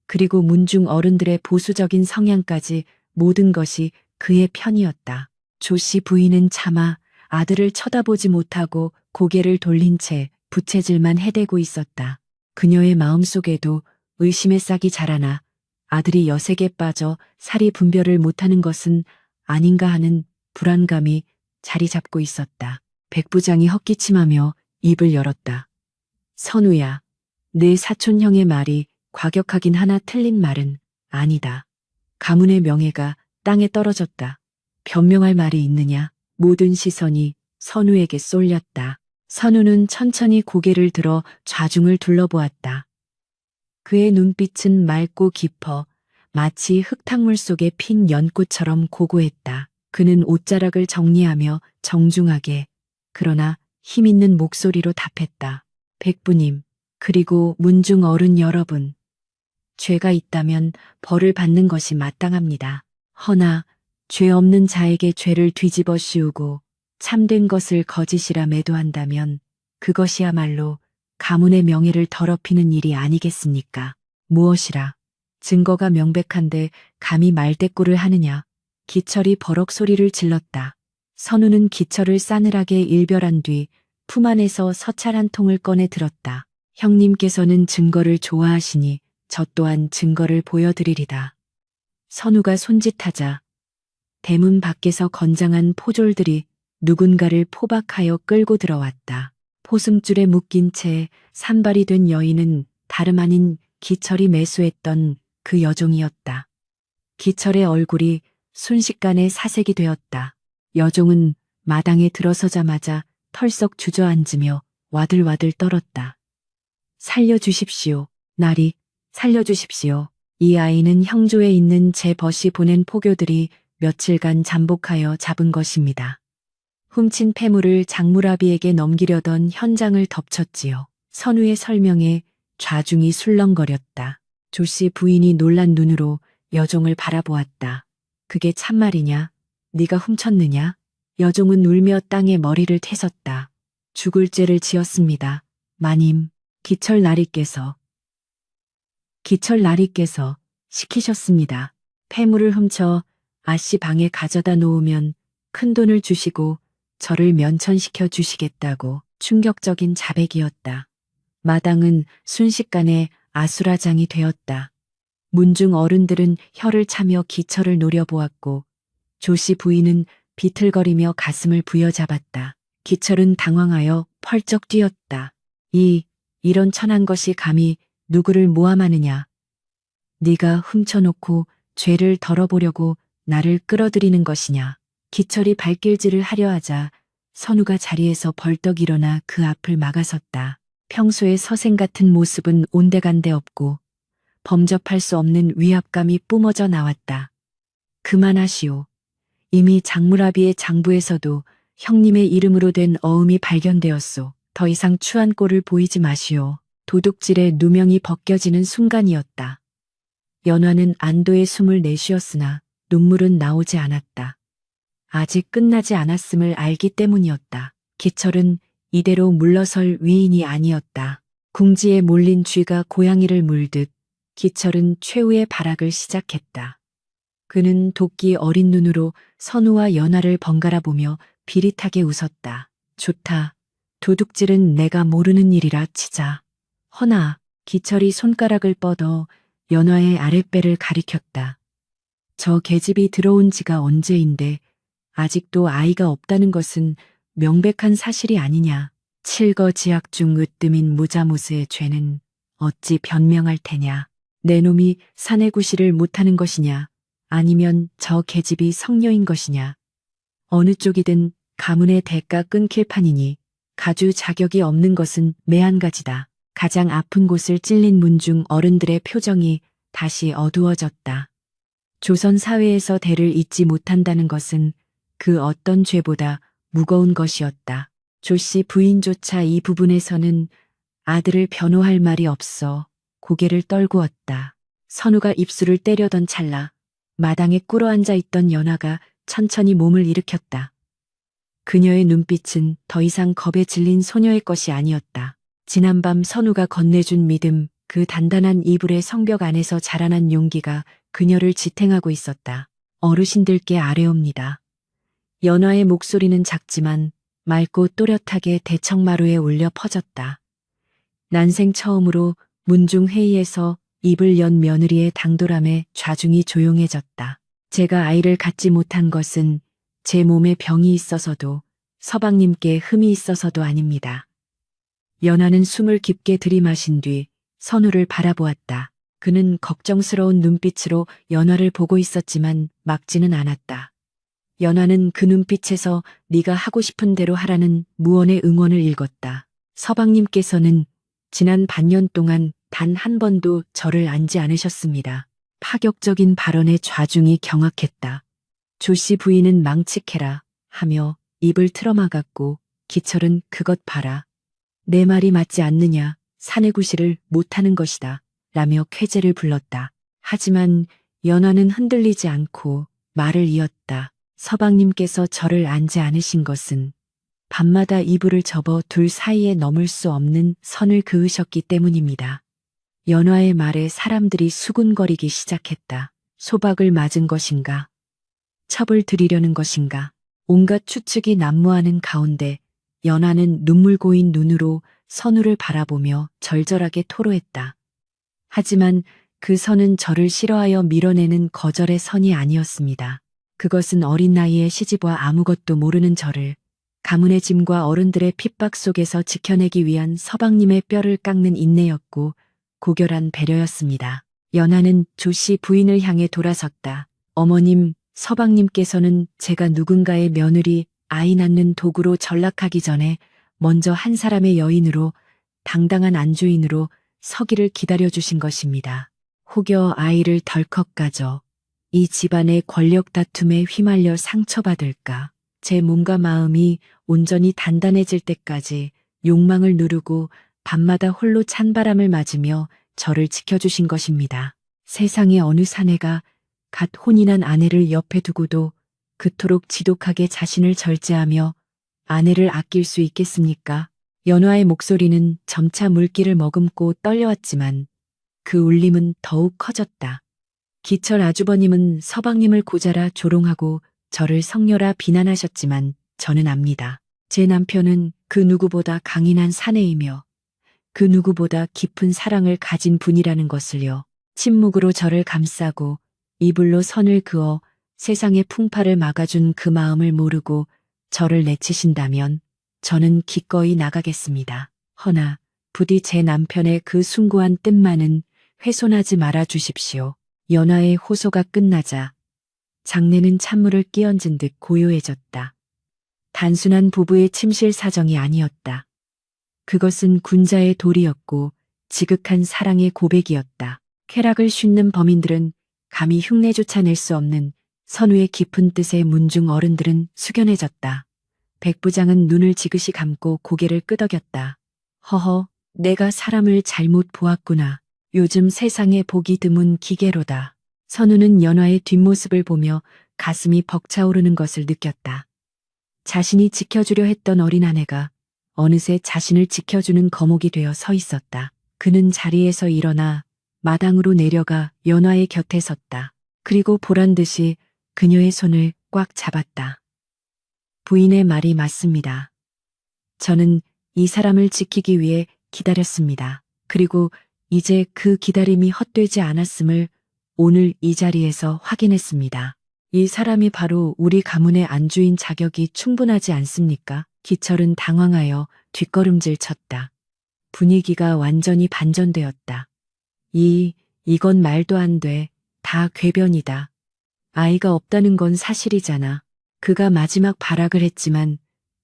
그리고 문중 어른들의 보수적인 성향까지 모든 것이 그의 편이었다. 조씨 부인은 차마 아들을 쳐다보지 못하고 고개를 돌린 채 부채질만 해대고 있었다. 그녀의 마음속에도 의심의 싹이 자라나 아들이 여색에 빠져 살이 분별을 못하는 것은 아닌가 하는 불안감이 자리 잡고 있었다. 백부장이 헛기침하며 입을 열었다. 선우야, 내 사촌형의 말이 과격하긴 하나 틀린 말은 아니다. 가문의 명예가 땅에 떨어졌다. 변명할 말이 있느냐? 모든 시선이 선우에게 쏠렸다. 선우는 천천히 고개를 들어 좌중을 둘러보았다. 그의 눈빛은 맑고 깊어 마치 흙탕물 속에 핀 연꽃처럼 고고했다. 그는 옷자락을 정리하며 정중하게 그러나 힘있는 목소리로 답했다. 백부님, 그리고 문중 어른 여러분. 죄가 있다면 벌을 받는 것이 마땅합니다. 허나 죄 없는 자에게 죄를 뒤집어 씌우고 참된 것을 거짓이라 매도한다면 그것이야말로 가문의 명예를 더럽히는 일이 아니겠습니까? 무엇이라 증거가 명백한데 감히 말대꾸를 하느냐? 기철이 버럭 소리를 질렀다. 선우는 기철을 싸늘하게 일별한 뒤 품 안에서 서찰 한 통을 꺼내 들었다. 형님께서는 증거를 좋아하시니 저 또한 증거를 보여드리리다. 선우가 손짓하자 대문 밖에서 건장한 포졸들이 누군가를 포박하여 끌고 들어왔다. 포승줄에 묶인 채 산발이 된 여인은 다름 아닌 기철이 매수했던 그 여종이었다. 기철의 얼굴이 순식간에 사색이 되었다. 여종은 마당에 들어서자마자 털썩 주저앉으며 와들와들 떨었다. 살려주십시오. 나리, 살려주십시오. 이 아이는 형조에 있는 제 벗이 보낸 포교들이 며칠간 잠복하여 잡은 것입니다. 훔친 폐물을 장무라비에게 넘기려던 현장을 덮쳤지요. 선우의 설명에 좌중이 술렁거렸다. 조씨 부인이 놀란 눈으로 여종을 바라보았다. 그게 참말이냐? 네가 훔쳤느냐? 여종은 울며 땅에 머리를 태웠다. 죽을 죄를 지었습니다. 마님, 기철 나리께서 시키셨습니다. 폐물을 훔쳐 아씨 방에 가져다 놓으면 큰돈을 주시고 저를 면천시켜 주시겠다고. 충격적인 자백이었다. 마당은 순식간에 아수라장이 되었다. 문중 어른들은 혀를 차며 기철을 노려보았고 조씨 부인은 비틀거리며 가슴을 부여잡았다. 기철은 당황하여 펄쩍 뛰었다. 이런 천한 것이 감히 누구를 모함하느냐. 네가 훔쳐놓고 죄를 덜어보려고 나를 끌어들이는 것이냐. 기철이 발길질을 하려 하자 선우가 자리에서 벌떡 일어나 그 앞을 막아섰다. 평소의 서생 같은 모습은 온데간데 없고 범접할 수 없는 위압감이 뿜어져 나왔다. 그만하시오. 이미 장무라비의 장부에서도 형님의 이름으로 된 어음이 발견되었소. 더 이상 추한 꼴을 보이지 마시오. 도둑질의 누명이 벗겨지는 순간이었다. 연화는 안도의 숨을 내쉬었으나 눈물은 나오지 않았다. 아직 끝나지 않았음을 알기 때문이었다. 기철은 이대로 물러설 위인이 아니었다. 궁지에 몰린 쥐가 고양이를 물듯 기철은 최후의 발악을 시작했다. 그는 도끼 어린 눈으로 선우와 연화를 번갈아 보며 비릿하게 웃었다. 좋다. 도둑질은 내가 모르는 일이라 치자. 허나 기철이 손가락을 뻗어 연화의 아랫배를 가리켰다. 저 계집이 들어온 지가 언제인데 아직도 아이가 없다는 것은 명백한 사실이 아니냐. 칠거지약 중 으뜸인 무자무스의 죄는 어찌 변명할 테냐. 내 놈이 사내구실을 못하는 것이냐 아니면 저 계집이 성녀인 것이냐. 어느 쪽이든 가문의 대가 끊길 판이니 가주 자격이 없는 것은 매한가지다. 가장 아픈 곳을 찔린 문중 어른들의 표정이 다시 어두워졌다. 조선 사회에서 대를 잇지 못한다는 것은 그 어떤 죄보다 무거운 것이었다. 조씨 부인조차 이 부분에서는 아들을 변호할 말이 없어 고개를 떨구었다. 선우가 입술을 때려던 찰나 마당에 꿇어앉아 있던 연화가 천천히 몸을 일으켰다. 그녀의 눈빛은 더 이상 겁에 질린 소녀의 것이 아니었다. 지난밤 선우가 건네준 믿음, 그 단단한 이불의 성벽 안에서 자라난 용기가 그녀를 지탱하고 있었다. 어르신들께 아뢰옵니다. 연화의 목소리는 작지만 맑고 또렷하게 대청마루에 울려 퍼졌다. 난생 처음으로 문중 회의에서 입을 연 며느리의 당돌함에 좌중이 조용해졌다. 제가 아이를 갖지 못한 것은 제 몸에 병이 있어서도 서방님께 흠이 있어서도 아닙니다. 연화는 숨을 깊게 들이마신 뒤 선우를 바라보았다. 그는 걱정스러운 눈빛으로 연화를 보고 있었지만 막지는 않았다. 연화는 그 눈빛에서 네가 하고 싶은 대로 하라는 무언의 응원을 읽었다. 서방님께서는 지난 반년 동안 단 한 번도 저를 안지 않으셨습니다. 파격적인 발언에 좌중이 경악했다. 조씨 부인은 망측해라 하며 입을 틀어막았고 기철은 그것 봐라. 내 말이 맞지 않느냐. 사내구실을 못하는 것이다. 라며 쾌재를 불렀다. 하지만 연화는 흔들리지 않고 말을 이었다. 서방님께서 저를 안지 않으신 것은 밤마다 이불을 접어 둘 사이에 넘을 수 없는 선을 그으셨기 때문입니다. 연화의 말에 사람들이 수군거리기 시작했다. 소박을 맞은 것인가? 첩을 들이려는 것인가? 온갖 추측이 난무하는 가운데 연화는 눈물 고인 눈으로 선우를 바라보며 절절하게 토로했다. 하지만 그 선은 저를 싫어하여 밀어내는 거절의 선이 아니었습니다. 그것은 어린 나이에 시집와 아무것도 모르는 저를 가문의 짐과 어른들의 핍박 속에서 지켜내기 위한 서방님의 뼈를 깎는 인내였고 고결한 배려였습니다. 연화는 조씨 부인을 향해 돌아섰다. 어머님, 서방님께서는 제가 누군가의 며느리, 아이 낳는 도구로 전락하기 전에 먼저 한 사람의 여인으로 당당한 안주인으로 서기를 기다려주신 것입니다. 혹여 아이를 덜컥 가져 이 집안의 권력 다툼에 휘말려 상처받을까. 제 몸과 마음이 온전히 단단해질 때까지 욕망을 누르고 밤마다 홀로 찬바람을 맞으며 저를 지켜주신 것입니다. 세상의 어느 사내가 갓 혼인한 아내를 옆에 두고도 그토록 지독하게 자신을 절제하며 아내를 아낄 수 있겠습니까? 연화의 목소리는 점차 물기를 머금고 떨려왔지만 그 울림은 더욱 커졌다. 기철 아주버님은 서방님을 고자라 조롱하고 저를 성녀라 비난하셨지만 저는 압니다. 제 남편은 그 누구보다 강인한 사내이며 그 누구보다 깊은 사랑을 가진 분이라는 것을요. 침묵으로 저를 감싸고 이불로 선을 그어 세상의 풍파를 막아준 그 마음을 모르고 저를 내치신다면 저는 기꺼이 나가겠습니다. 허나 부디 제 남편의 그 숭고한 뜻만은 훼손하지 말아 주십시오. 연화의 호소가 끝나자 장내는 찬물을 끼얹은 듯 고요해졌다. 단순한 부부의 침실 사정이 아니었다. 그것은 군자의 도리였고 지극한 사랑의 고백이었다. 쾌락을 쉰는 범인들은 감히 흉내조차 낼 수 없는 선우의 깊은 뜻에 문중 어른들은 숙연해졌다. 백부장은 눈을 지그시 감고 고개를 끄덕였다. 허허, 내가 사람을 잘못 보았구나. 요즘 세상에 보기 드문 기계로다. 선우는 연화의 뒷모습을 보며 가슴이 벅차오르는 것을 느꼈다. 자신이 지켜주려 했던 어린 아내가 어느새 자신을 지켜주는 거목이 되어 서 있었다. 그는 자리에서 일어나 마당으로 내려가 연화의 곁에 섰다. 그리고 보란 듯이 그녀의 손을 꽉 잡았다. 부인의 말이 맞습니다. 저는 이 사람을 지키기 위해 기다렸습니다. 그리고 이제 그 기다림이 헛되지 않았음을 오늘 이 자리에서 확인했습니다. 이 사람이 바로 우리 가문의 안주인 자격이 충분하지 않습니까? 기철은 당황하여 뒷걸음질 쳤다. 분위기가 완전히 반전되었다. 이건 말도 안 돼. 다 궤변이다. 아이가 없다는 건 사실이잖아. 그가 마지막 발악을 했지만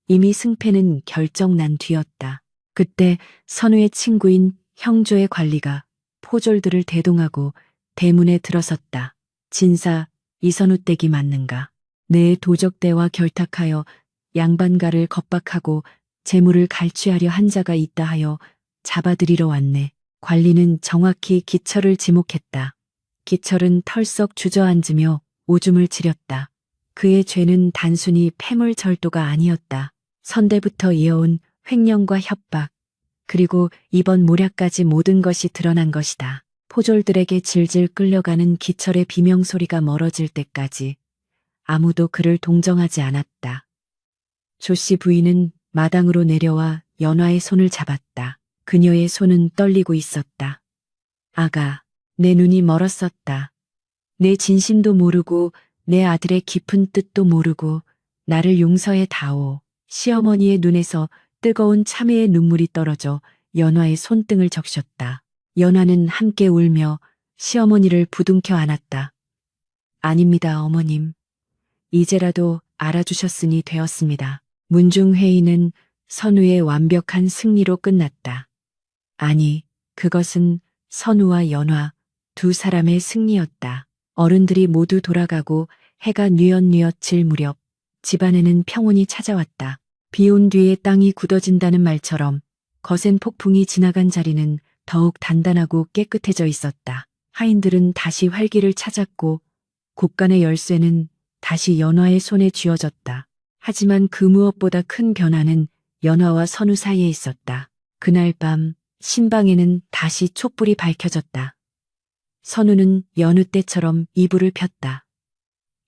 이미 승패는 결정난 뒤였다. 그때 선우의 친구인 형조의 관리가 포졸들을 대동하고 대문에 들어섰다. 진사, 이선우 댁이 맞는가? 내 도적대와 결탁하여 양반가를 겁박하고 재물을 갈취하려 한 자가 있다 하여 잡아들이러 왔네. 관리는 정확히 기철을 지목했다. 기철은 털썩 주저앉으며 오줌을 지렸다. 그의 죄는 단순히 폐물절도가 아니었다. 선대부터 이어온 횡령과 협박, 그리고 이번 모략까지 모든 것이 드러난 것이다. 포졸들에게 질질 끌려가는 기철의 비명소리가 멀어질 때까지 아무도 그를 동정하지 않았다. 조씨 부인은 마당으로 내려와 연화의 손을 잡았다. 그녀의 손은 떨리고 있었다. 아가, 내 눈이 멀었었다. 내 진심도 모르고 내 아들의 깊은 뜻도 모르고 나를 용서해 다오. 시어머니의 눈에서 뜨거운 참회의 눈물이 떨어져 연화의 손등을 적셨다. 연화는 함께 울며 시어머니를 부둥켜 안았다. 아닙니다, 어머님. 이제라도 알아주셨으니 되었습니다. 문중회의는 선우의 완벽한 승리로 끝났다. 아니, 그것은 선우와 연화 두 사람의 승리였다. 어른들이 모두 돌아가고 해가 뉘엿뉘엿 질 무렵 집안에는 평온이 찾아왔다. 비온 뒤에 땅이 굳어진다는 말처럼 거센 폭풍이 지나간 자리는 더욱 단단하고 깨끗해져 있었다. 하인들은 다시 활기를 찾았고 곳간의 열쇠는 다시 연화의 손에 쥐어졌다. 하지만 그 무엇보다 큰 변화는 연화와 선우 사이에 있었다. 그날 밤 신방에는 다시 촛불이 밝혀졌다. 선우는 여느 때처럼 이불을 폈다.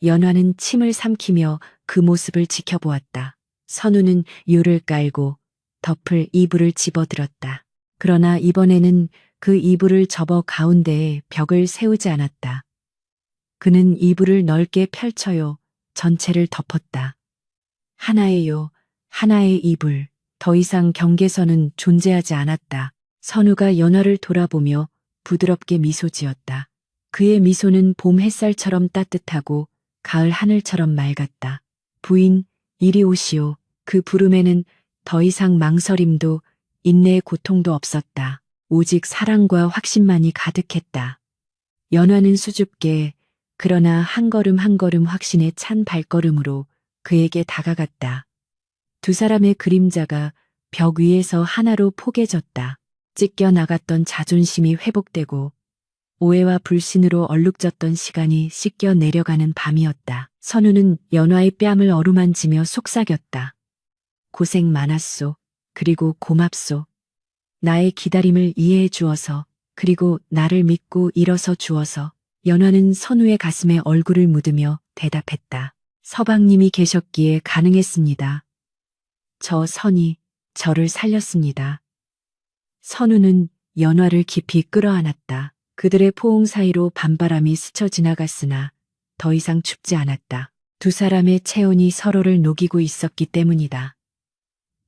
연화는 침을 삼키며 그 모습을 지켜보았다. 선우는 유를 깔고 덮을 이불을 집어들었다. 그러나 이번에는 그 이불을 접어 가운데에 벽을 세우지 않았다. 그는 이불을 넓게 펼쳐요 전체를 덮었다. 하나예요, 하나의 이불. 더 이상 경계선은 존재하지 않았다. 선우가 연화를 돌아보며 부드럽게 미소 지었다. 그의 미소는 봄 햇살처럼 따뜻하고 가을 하늘처럼 맑았다. 부인, 이리 오시오. 그 부름에는 더 이상 망설임도 인내의 고통도 없었다. 오직 사랑과 확신만이 가득했다. 연화는 수줍게 그러나 한 걸음 한 걸음 확신에 찬 발걸음으로 그에게 다가갔다. 두 사람의 그림자가 벽 위에서 하나로 포개졌다. 찢겨 나갔던 자존심이 회복되고 오해와 불신으로 얼룩졌던 시간이 씻겨 내려가는 밤이었다. 선우는 연화의 뺨을 어루만지며 속삭였다. 고생 많았소. 그리고 고맙소. 나의 기다림을 이해해 주어서, 그리고 나를 믿고 일어서 주어서. 연화는 선우의 가슴에 얼굴을 묻으며 대답했다. 서방님이 계셨기에 가능했습니다. 저 선이 저를 살렸습니다. 선우는 연화를 깊이 끌어안았다. 그들의 포옹 사이로 밤바람이 스쳐 지나갔으나 더 이상 춥지 않았다. 두 사람의 체온이 서로를 녹이고 있었기 때문이다.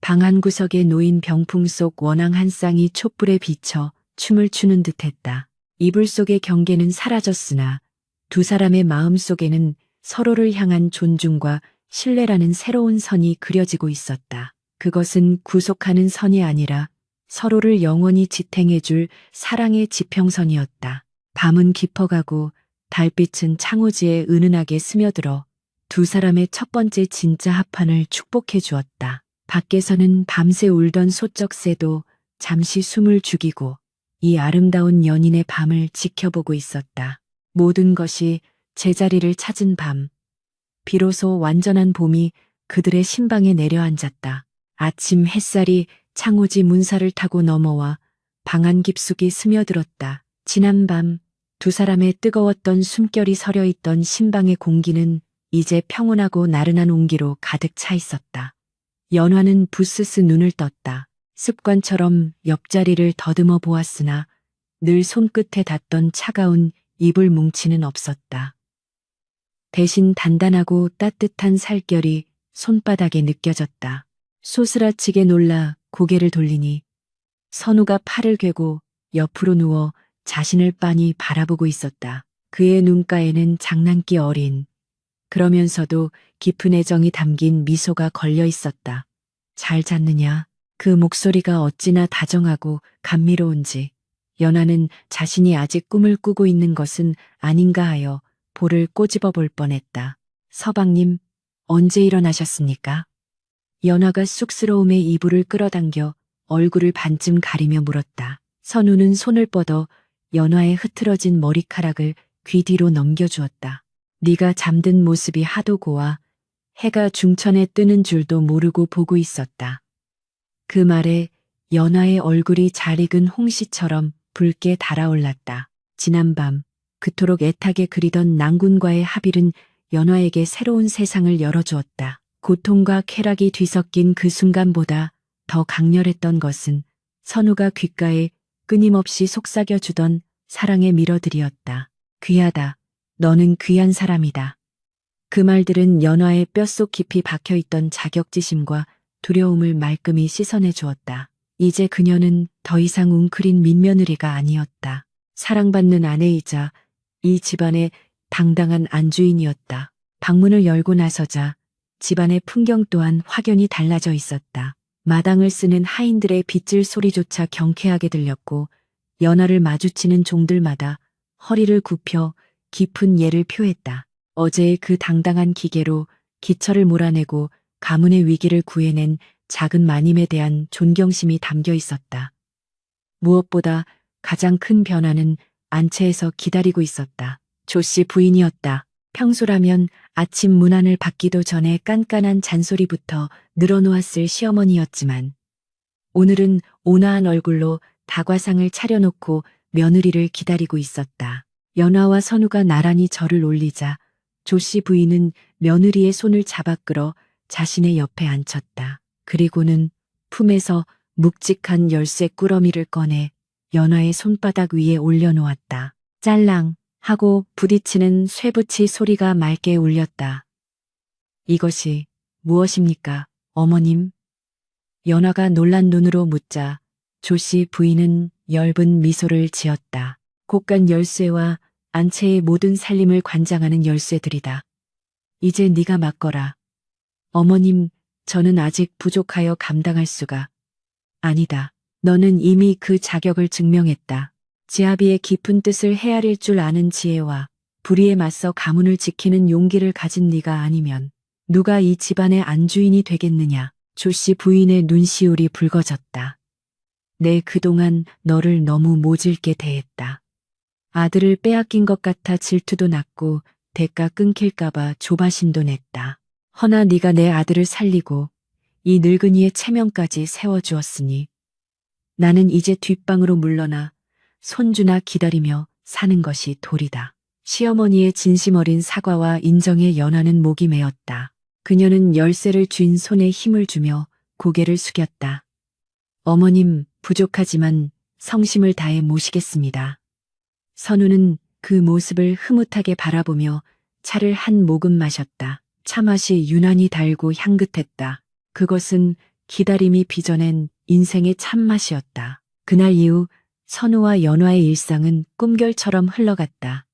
방 한 구석에 놓인 병풍 속 원앙 한 쌍이 촛불에 비쳐 춤을 추는 듯했다. 이불 속의 경계는 사라졌으나 두 사람의 마음 속에는 서로를 향한 존중과 신뢰라는 새로운 선이 그려지고 있었다. 그것은 구속하는 선이 아니라 서로를 영원히 지탱해줄 사랑의 지평선이었다. 밤은 깊어가고 달빛은 창호지에 은은하게 스며들어 두 사람의 첫 번째 진짜 합판을 축복해 주었다. 밖에서는 밤새 울던 소쩍새도 잠시 숨을 죽이고 이 아름다운 연인의 밤을 지켜보고 있었다. 모든 것이 제자리를 찾은 밤. 비로소 완전한 봄이 그들의 심방에 내려앉았다. 아침 햇살이 창호지 문살을 타고 넘어와 방 안 깊숙이 스며들었다. 지난 밤 두 사람의 뜨거웠던 숨결이 서려 있던 신방의 공기는 이제 평온하고 나른한 온기로 가득 차 있었다. 연화는 부스스 눈을 떴다. 습관처럼 옆자리를 더듬어 보았으나 늘 손끝에 닿던 차가운 이불 뭉치는 없었다. 대신 단단하고 따뜻한 살결이 손바닥에 느껴졌다. 소스라치게 놀라 고개를 돌리니 선우가 팔을 괴고 옆으로 누워 자신을 빤히 바라보고 있었다. 그의 눈가에는 장난기 어린 그러면서도 깊은 애정이 담긴 미소가 걸려 있었다. 잘 잤느냐? 그 목소리가 어찌나 다정하고 감미로운지 연하는 자신이 아직 꿈을 꾸고 있는 것은 아닌가 하여 볼을 꼬집어 볼 뻔했다. 서방님, 언제 일어나셨습니까? 연하가 쑥스러움에 이불을 끌어당겨 얼굴을 반쯤 가리며 물었다. 선우는 손을 뻗어 연화의 흐트러진 머리카락을 귀 뒤로 넘겨주었다. 네가 잠든 모습이 하도 고와 해가 중천에 뜨는 줄도 모르고 보고 있었다. 그 말에 연화의 얼굴이 잘 익은 홍시처럼 붉게 달아올랐다. 지난밤 그토록 애타게 그리던 낭군과의 합일은 연화에게 새로운 세상을 열어주었다. 고통과 쾌락이 뒤섞인 그 순간보다 더 강렬했던 것은 선우가 귓가에 끊임없이 속삭여주던 사랑의 밀어들이었다. 귀하다. 너는 귀한 사람이다. 그 말들은 연화의 뼛속 깊이 박혀있던 자격지심과 두려움을 말끔히 씻어내 주었다. 이제 그녀는 더 이상 웅크린 민며느리가 아니었다. 사랑받는 아내이자 이 집안의 당당한 안주인이었다. 방문을 열고 나서자 집안의 풍경 또한 확연히 달라져 있었다. 마당을 쓰는 하인들의 빗질 소리조차 경쾌하게 들렸고 연화를 마주치는 종들마다 허리를 굽혀 깊은 예를 표했다. 어제의 그 당당한 기계로 기철을 몰아내고 가문의 위기를 구해낸 작은 마님에 대한 존경심이 담겨 있었다. 무엇보다 가장 큰 변화는 안채에서 기다리고 있었다. 조씨 부인이었다. 평소라면 아침 문안을 받기도 전에 깐깐한 잔소리부터 늘어놓았을 시어머니였지만 오늘은 온화한 얼굴로 다과상을 차려놓고 며느리를 기다리고 있었다. 연화와 선우가 나란히 절을 올리자 조씨 부인은 며느리의 손을 잡아 끌어 자신의 옆에 앉혔다. 그리고는 품에서 묵직한 열쇠 꾸러미를 꺼내 연화의 손바닥 위에 올려놓았다. 짤랑 하고 부딪히는 쇠붙이 소리가 맑게 울렸다. 이것이 무엇입니까, 어머님? 연화가 놀란 눈으로 묻자 조씨 부인은 엷은 미소를 지었다. 곡간 열쇠와 안채의 모든 살림을 관장하는 열쇠들이다. 이제 네가 맡거라. 어머님, 저는 아직 부족하여 감당할 수가. 아니다. 너는 이미 그 자격을 증명했다. 지아비의 깊은 뜻을 헤아릴 줄 아는 지혜와 불의에 맞서 가문을 지키는 용기를 가진 네가 아니면 누가 이 집안의 안주인이 되겠느냐. 조씨 부인의 눈시울이 붉어졌다. 내 그동안 너를 너무 모질게 대했다. 아들을 빼앗긴 것 같아 질투도 났고 대가 끊길까봐 조바심도 냈다. 허나 네가 내 아들을 살리고 이 늙은이의 체면까지 세워주었으니 나는 이제 뒷방으로 물러나 손주나 기다리며 사는 것이 도리다. 시어머니의 진심 어린 사과와 인정에 연하는 목이 메었다. 그녀는 열쇠를 쥔 손에 힘을 주며 고개를 숙였다. 어머님, 부족하지만 성심을 다해 모시겠습니다. 선우는 그 모습을 흐뭇하게 바라보며 차를 한 모금 마셨다. 차맛이 유난히 달고 향긋했다. 그것은 기다림이 빚어낸 인생의 참맛이었다. 그날 이후 선우와 연화의 일상은 꿈결처럼 흘러갔다.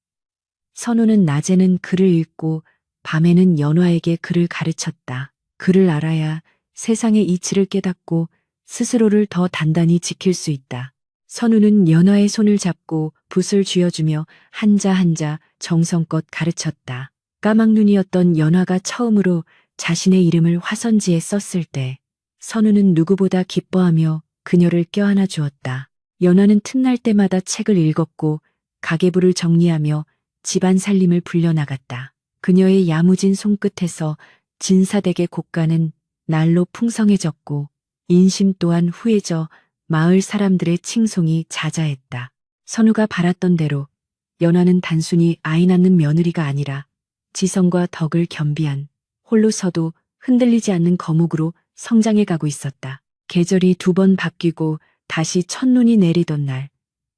선우는 낮에는 글을 읽고 밤에는 연화에게 글을 가르쳤다. 글을 알아야 세상의 이치를 깨닫고 스스로를 더 단단히 지킬 수 있다. 선우는 연화의 손을 잡고 붓을 쥐어주며 한자 한자 정성껏 가르쳤다. 까막눈이었던 연화가 처음으로 자신의 이름을 화선지에 썼을 때 선우는 누구보다 기뻐하며 그녀를 껴안아 주었다. 연화는 틈날 때마다 책을 읽었고 가계부를 정리하며 집안 살림을 불려나갔다. 그녀의 야무진 손끝에서 진사댁의 곡간은 날로 풍성해졌고 인심 또한 후해져 마을 사람들의 칭송이 자자했다. 선우가 바랐던 대로 연화는 단순히 아이 낳는 며느리가 아니라 지성과 덕을 겸비한 홀로 서도 흔들리지 않는 거목으로 성장해 가고 있었다. 계절이 2번 바뀌고 다시 첫눈이 내리던 날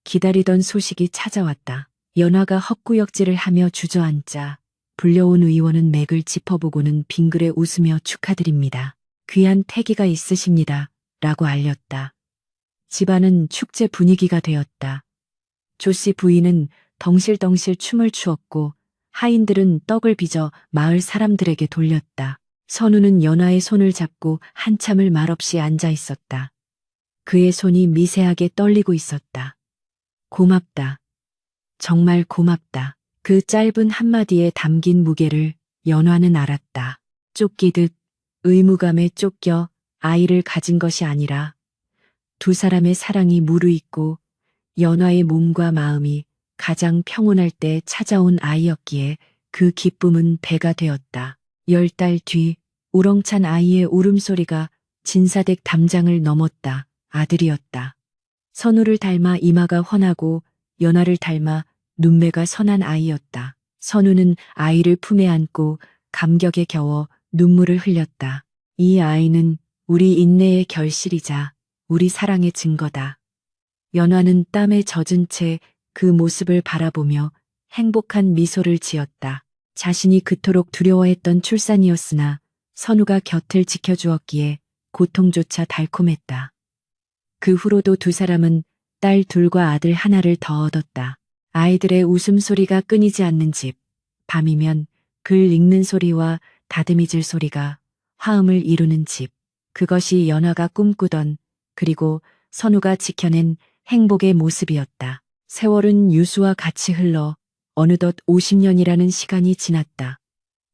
기다리던 소식이 찾아왔다. 연화가 헛구역질을 하며 주저앉자 불려온 의원은 맥을 짚어보고는 빙그레 웃으며 축하드립니다. 귀한 태기가 있으십니다. 라고 알렸다. 집안은 축제 분위기가 되었다. 조씨 부인은 덩실덩실 춤을 추었고 하인들은 떡을 빚어 마을 사람들에게 돌렸다. 선우는 연화의 손을 잡고 한참을 말없이 앉아 있었다. 그의 손이 미세하게 떨리고 있었다. 고맙다. 정말 고맙다. 그 짧은 한마디에 담긴 무게를 연화는 알았다. 쫓기듯 의무감에 쫓겨 아이를 가진 것이 아니라 2 사람의 사랑이 무르익고 연화의 몸과 마음이 가장 평온할 때 찾아온 아이였기에 그 기쁨은 배가 되었다. 10달 뒤 우렁찬 아이의 울음소리가 진사댁 담장을 넘었다. 아들이었다. 선우를 닮아 이마가 훤하고 연화를 닮아 눈매가 선한 아이였다. 선우는 아이를 품에 안고 감격에 겨워 눈물을 흘렸다. 이 아이는 우리 인내의 결실이자 우리 사랑의 증거다. 연화는 땀에 젖은 채 그 모습을 바라보며 행복한 미소를 지었다. 자신이 그토록 두려워했던 출산이었으나 선우가 곁을 지켜주었기에 고통조차 달콤했다. 그 후로도 2 사람은 딸 2과 아들 1를 더 얻었다. 아이들의 웃음소리가 끊이지 않는 집, 밤이면 글 읽는 소리와 다듬이질 소리가 화음을 이루는 집, 그것이 연화가 꿈꾸던 그리고 선우가 지켜낸 행복의 모습이었다. 세월은 유수와 같이 흘러 어느덧 50년이라는 시간이 지났다.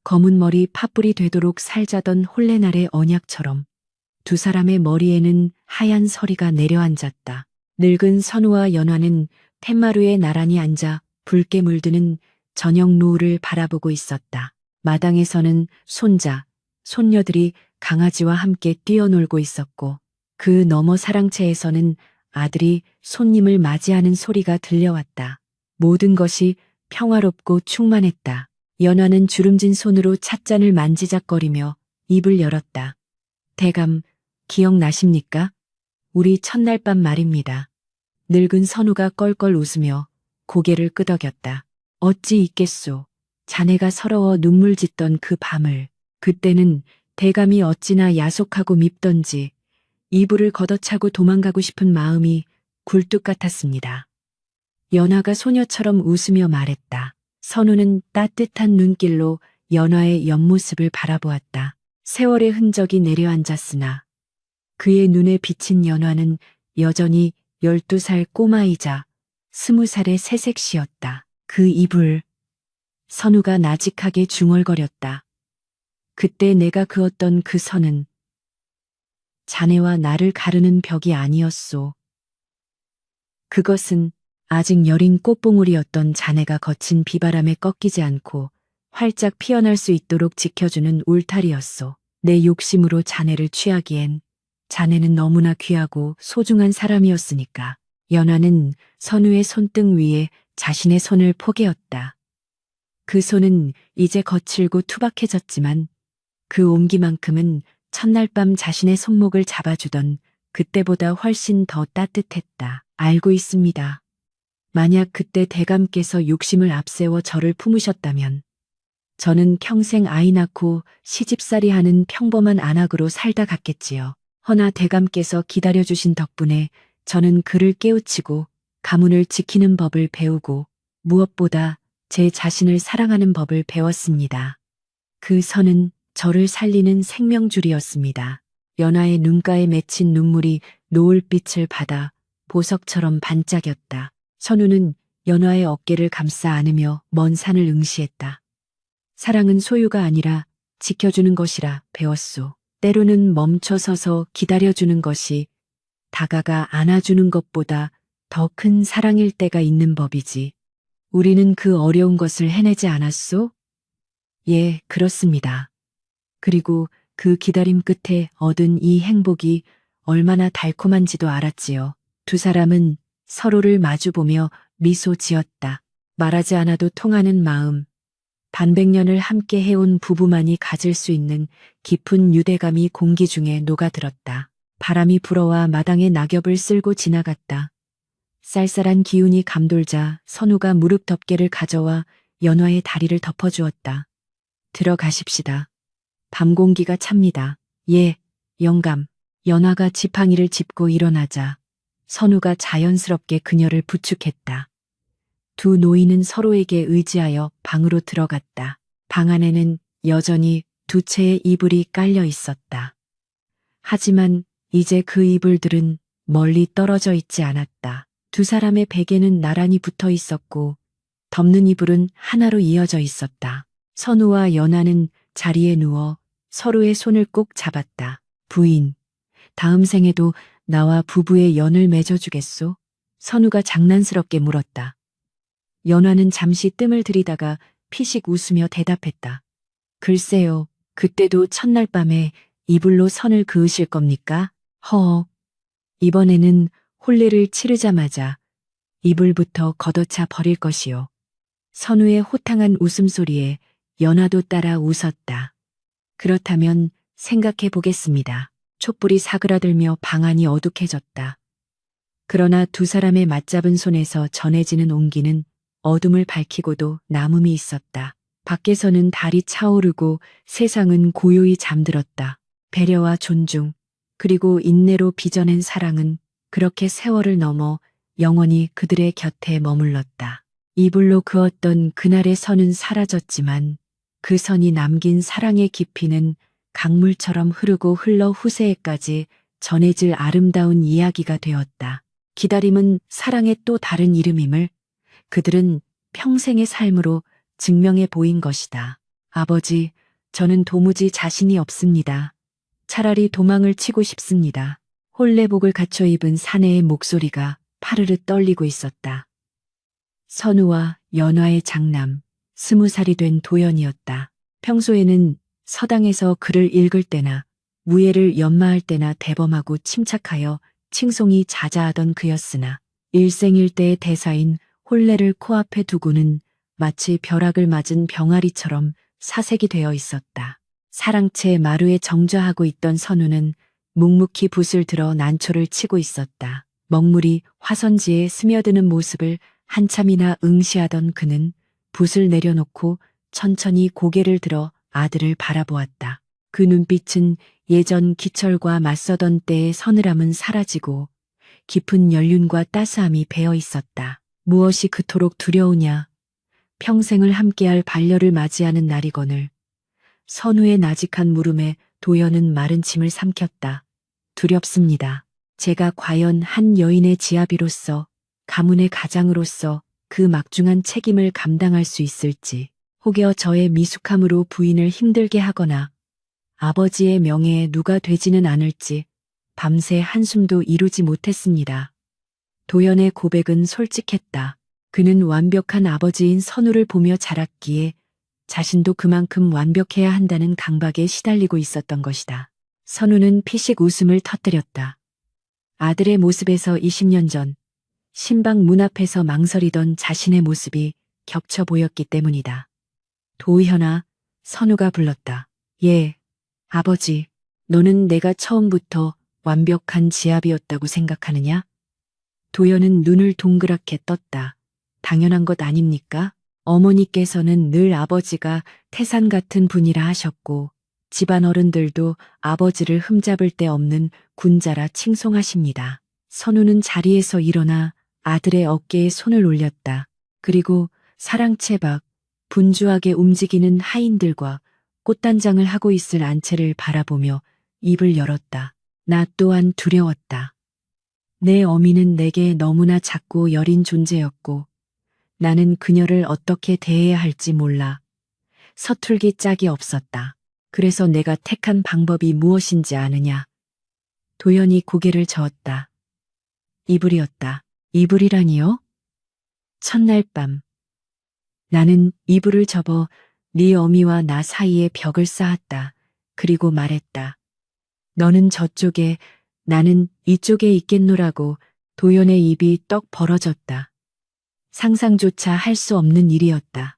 검은 머리 팥불이 되도록 살자던 홀레날의 언약처럼 2 사람의 머리에는 하얀 서리가 내려앉았다. 늙은 선우와 연화는 팻마루에 나란히 앉아 붉게 물드는 저녁 노을을 바라보고 있었다. 마당에서는 손자, 손녀들이 강아지와 함께 뛰어놀고 있었고 그 너머 사랑채에서는 아들이 손님을 맞이하는 소리가 들려왔다. 모든 것이 평화롭고 충만했다. 연화는 주름진 손으로 찻잔을 만지작거리며 입을 열었다. 대감, 기억나십니까? 우리 첫날 밤 말입니다. 늙은 선우가 껄껄 웃으며 고개를 끄덕였다. 어찌 있겠소. 자네가 서러워 눈물 짓던 그 밤을. 그때는 대감이 어찌나 야속하고 밉던지 이불을 걷어차고 도망가고 싶은 마음이 굴뚝 같았습니다. 연화가 소녀처럼 웃으며 말했다. 선우는 따뜻한 눈길로 연화의 옆모습을 바라보았다. 세월의 흔적이 내려앉았으나 그의 눈에 비친 연화는 여전히 12살 꼬마이자 20살의 새색시였다. 그 이불. 선우가 나직하게 중얼거렸다. 그때 내가 그었던 그 선은 자네와 나를 가르는 벽이 아니었소. 그것은 아직 여린 꽃봉오리였던 자네가 거친 비바람에 꺾이지 않고 활짝 피어날 수 있도록 지켜주는 울타리였소. 내 욕심으로 자네를 취하기엔 자네는 너무나 귀하고 소중한 사람이었으니까. 연화는 선우의 손등 위에 자신의 손을 포개었다. 그 손은 이제 거칠고 투박해졌지만 그 온기만큼은 첫날 밤 자신의 손목을 잡아주던 그때보다 훨씬 더 따뜻했다. 알고 있습니다. 만약 그때 대감께서 욕심을 앞세워 저를 품으셨다면 저는 평생 아이 낳고 시집살이 하는 평범한 안악으로 살다 갔겠지요. 허나 대감께서 기다려주신 덕분에 저는 그를 깨우치고 가문을 지키는 법을 배우고 무엇보다 제 자신을 사랑하는 법을 배웠습니다. 그 선은 저를 살리는 생명줄이었습니다. 연화의 눈가에 맺힌 눈물이 노을빛을 받아 보석처럼 반짝였다. 선우는 연화의 어깨를 감싸 안으며 먼 산을 응시했다. 사랑은 소유가 아니라 지켜주는 것이라 배웠소. 때로는 멈춰서서 기다려주는 것이 다가가 안아주는 것보다 더 큰 사랑일 때가 있는 법이지. 우리는 그 어려운 것을 해내지 않았소? 예, 그렇습니다. 그리고 그 기다림 끝에 얻은 이 행복이 얼마나 달콤한지도 알았지요. 두 사람은 서로를 마주보며 미소 지었다. 말하지 않아도 통하는 마음. 반백년을 함께 해온 부부만이 가질 수 있는 깊은 유대감이 공기 중에 녹아들었다. 바람이 불어와 마당에 낙엽을 쓸고 지나갔다. 쌀쌀한 기운이 감돌자 선우가 무릎 덮개를 가져와 연화의 다리를 덮어주었다. 들어가십시다. 밤 공기가 찹니다. 예, 영감. 연화가 지팡이를 짚고 일어나자 선우가 자연스럽게 그녀를 부축했다. 두 노인은 서로에게 의지하여 방으로 들어갔다. 방 안에는 여전히 두 채의 이불이 깔려 있었다. 하지만 이제 그 이불들은 멀리 떨어져 있지 않았다. 두 사람의 베개는 나란히 붙어 있었고 덮는 이불은 하나로 이어져 있었다. 선우와 연하는 자리에 누워 서로의 손을 꼭 잡았다. 부인, 다음 생에도 나와 부부의 연을 맺어주겠소? 선우가 장난스럽게 물었다. 연화는 잠시 뜸을 들이다가 피식 웃으며 대답했다. 글쎄요, 그때도 첫날 밤에 이불로 선을 그으실 겁니까? 허, 이번에는 혼례를 치르자마자 이불부터 걷어차 버릴 것이요. 선우의 호탕한 웃음소리에 연화도 따라 웃었다. 그렇다면 생각해 보겠습니다. 촛불이 사그라들며 방 안이 어둑해졌다. 그러나 두 사람의 맞잡은 손에서 전해지는 온기는 어둠을 밝히고도 남음이 있었다. 밖에서는 달이 차오르고 세상은 고요히 잠들었다. 배려와 존중, 그리고 인내로 빚어낸 사랑은 그렇게 세월을 넘어 영원히 그들의 곁에 머물렀다. 이불로 그었던 그날의 선은 사라졌지만 그 선이 남긴 사랑의 깊이는 강물처럼 흐르고 흘러 후세에까지 전해질 아름다운 이야기가 되었다. 기다림은 사랑의 또 다른 이름임을 그들은 평생의 삶으로 증명해 보인 것이다. 아버지, 저는 도무지 자신이 없습니다. 차라리 도망을 치고 싶습니다. 홀레복을 갖춰 입은 사내의 목소리가 파르르 떨리고 있었다. 선우와 연화의 장남, 20살이 된 도연이었다. 평소에는 서당에서 글을 읽을 때나 무예를 연마할 때나 대범하고 침착하여 칭송이 자자하던 그였으나 일생일대의 대사인 혼례를 코앞에 두고는 마치 벼락을 맞은 병아리처럼 사색이 되어 있었다. 사랑채 마루에 정좌하고 있던 선우는 묵묵히 붓을 들어 난초를 치고 있었다. 먹물이 화선지에 스며드는 모습을 한참이나 응시하던 그는 붓을 내려놓고 천천히 고개를 들어 아들을 바라보았다. 그 눈빛은 예전 기철과 맞서던 때의 서늘함은 사라지고 깊은 연륜과 따스함이 배어 있었다. 무엇이 그토록 두려우냐. 평생을 함께할 반려를 맞이하는 날이거늘. 선우의 나직한 물음에 도연은 마른 침을 삼켰다. 두렵습니다. 제가 과연 한 여인의 지아비로서, 가문의 가장으로서 그 막중한 책임을 감당할 수 있을지, 혹여 저의 미숙함으로 부인을 힘들게 하거나 아버지의 명예에 누가 되지는 않을지 밤새 한숨도 이루지 못했습니다. 도연의 고백은 솔직했다. 그는 완벽한 아버지인 선우를 보며 자랐기에 자신도 그만큼 완벽해야 한다는 강박에 시달리고 있었던 것이다. 선우는 피식 웃음을 터뜨렸다. 아들의 모습에서 20년 전 신방 문 앞에서 망설이던 자신의 모습이 겹쳐 보였기 때문이다. 도현아, 선우가 불렀다. 예, 아버지, 너는 내가 처음부터 완벽한 지압이었다고 생각하느냐? 도연은 눈을 동그랗게 떴다. 당연한 것 아닙니까? 어머니께서는 늘 아버지가 태산 같은 분이라 하셨고 집안 어른들도 아버지를 흠잡을 데 없는 군자라 칭송하십니다. 선우는 자리에서 일어나 아들의 어깨에 손을 올렸다. 그리고 사랑채 밖 분주하게 움직이는 하인들과 꽃단장을 하고 있을 안채를 바라보며 입을 열었다. 나 또한 두려웠다. 내 어미는 내게 너무나 작고 여린 존재였고 나는 그녀를 어떻게 대해야 할지 몰라 서툴기 짝이 없었다. 그래서 내가 택한 방법이 무엇인지 아느냐? 도연이 고개를 저었다. 이불이었다. 이불이라니요? 첫날 밤 나는 이불을 접어 네 어미와 나 사이에 벽을 쌓았다. 그리고 말했다. 너는 저쪽에 나는 이쪽에 있겠노라고. 도연의 입이 떡 벌어졌다. 상상조차 할 수 없는 일이었다.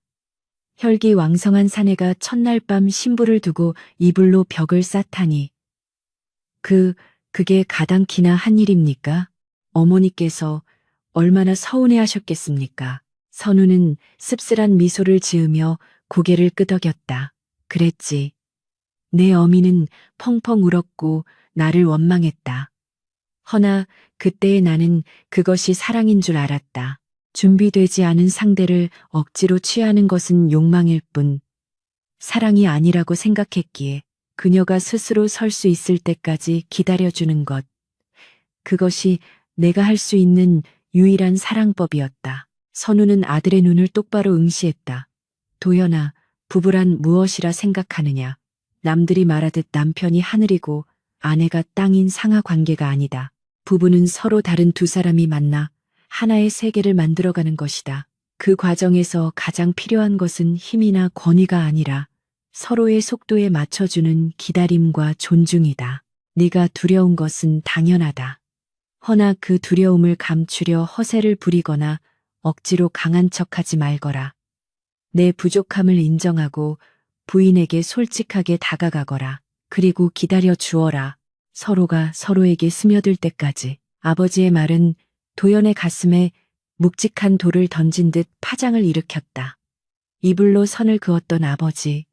혈기왕성한 사내가 첫날 밤 신부를 두고 이불로 벽을 쌓다니. 그게 가당키나 한 일입니까? 어머니께서 얼마나 서운해하셨겠습니까? 선우는 씁쓸한 미소를 지으며 고개를 끄덕였다. 그랬지. 내 어미는 펑펑 울었고 나를 원망했다. 허나 그때의 나는 그것이 사랑인 줄 알았다. 준비되지 않은 상대를 억지로 취하는 것은 욕망일 뿐 사랑이 아니라고 생각했기에 그녀가 스스로 설 수 있을 때까지 기다려주는 것. 그것이 내가 할 수 있는 유일한 사랑법이었다. 선우는 아들의 눈을 똑바로 응시했다. 도연아, 부부란 무엇이라 생각하느냐? 남들이 말하듯 남편이 하늘이고 아내가 땅인 상하 관계가 아니다. 부부는 서로 다른 두 사람이 만나 하나의 세계를 만들어가는 것이다. 그 과정에서 가장 필요한 것은 힘이나 권위가 아니라 서로의 속도에 맞춰주는 기다림과 존중이다. 네가 두려운 것은 당연하다. 허나 그 두려움을 감추려 허세를 부리거나 억지로 강한 척하지 말거라. 내 부족함을 인정하고 부인에게 솔직하게 다가가거라. 그리고 기다려 주어라. 서로가 서로에게 스며들 때까지. 아버지의 말은 도연의 가슴에 묵직한 돌을 던진 듯 파장을 일으켰다. 이불로 선을 그었던 아버지,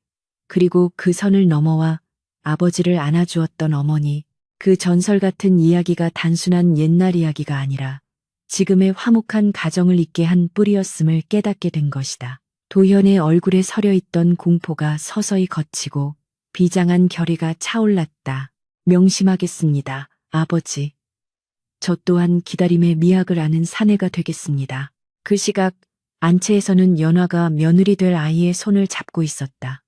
그리고 그 선을 넘어와 아버지를 안아주었던 어머니. 그 전설 같은 이야기가 단순한 옛날 이야기가 아니라 지금의 화목한 가정을 잇게 한 뿌리였음을 깨닫게 된 것이다. 도연의 얼굴에 서려 있던 공포가 서서히 걷히고 비장한 결의가 차올랐다. 명심하겠습니다, 아버지. 저 또한 기다림의 미학을 아는 사내가 되겠습니다. 그 시각 안채에서는 연화가 며느리 될 아이의 손을 잡고 있었다.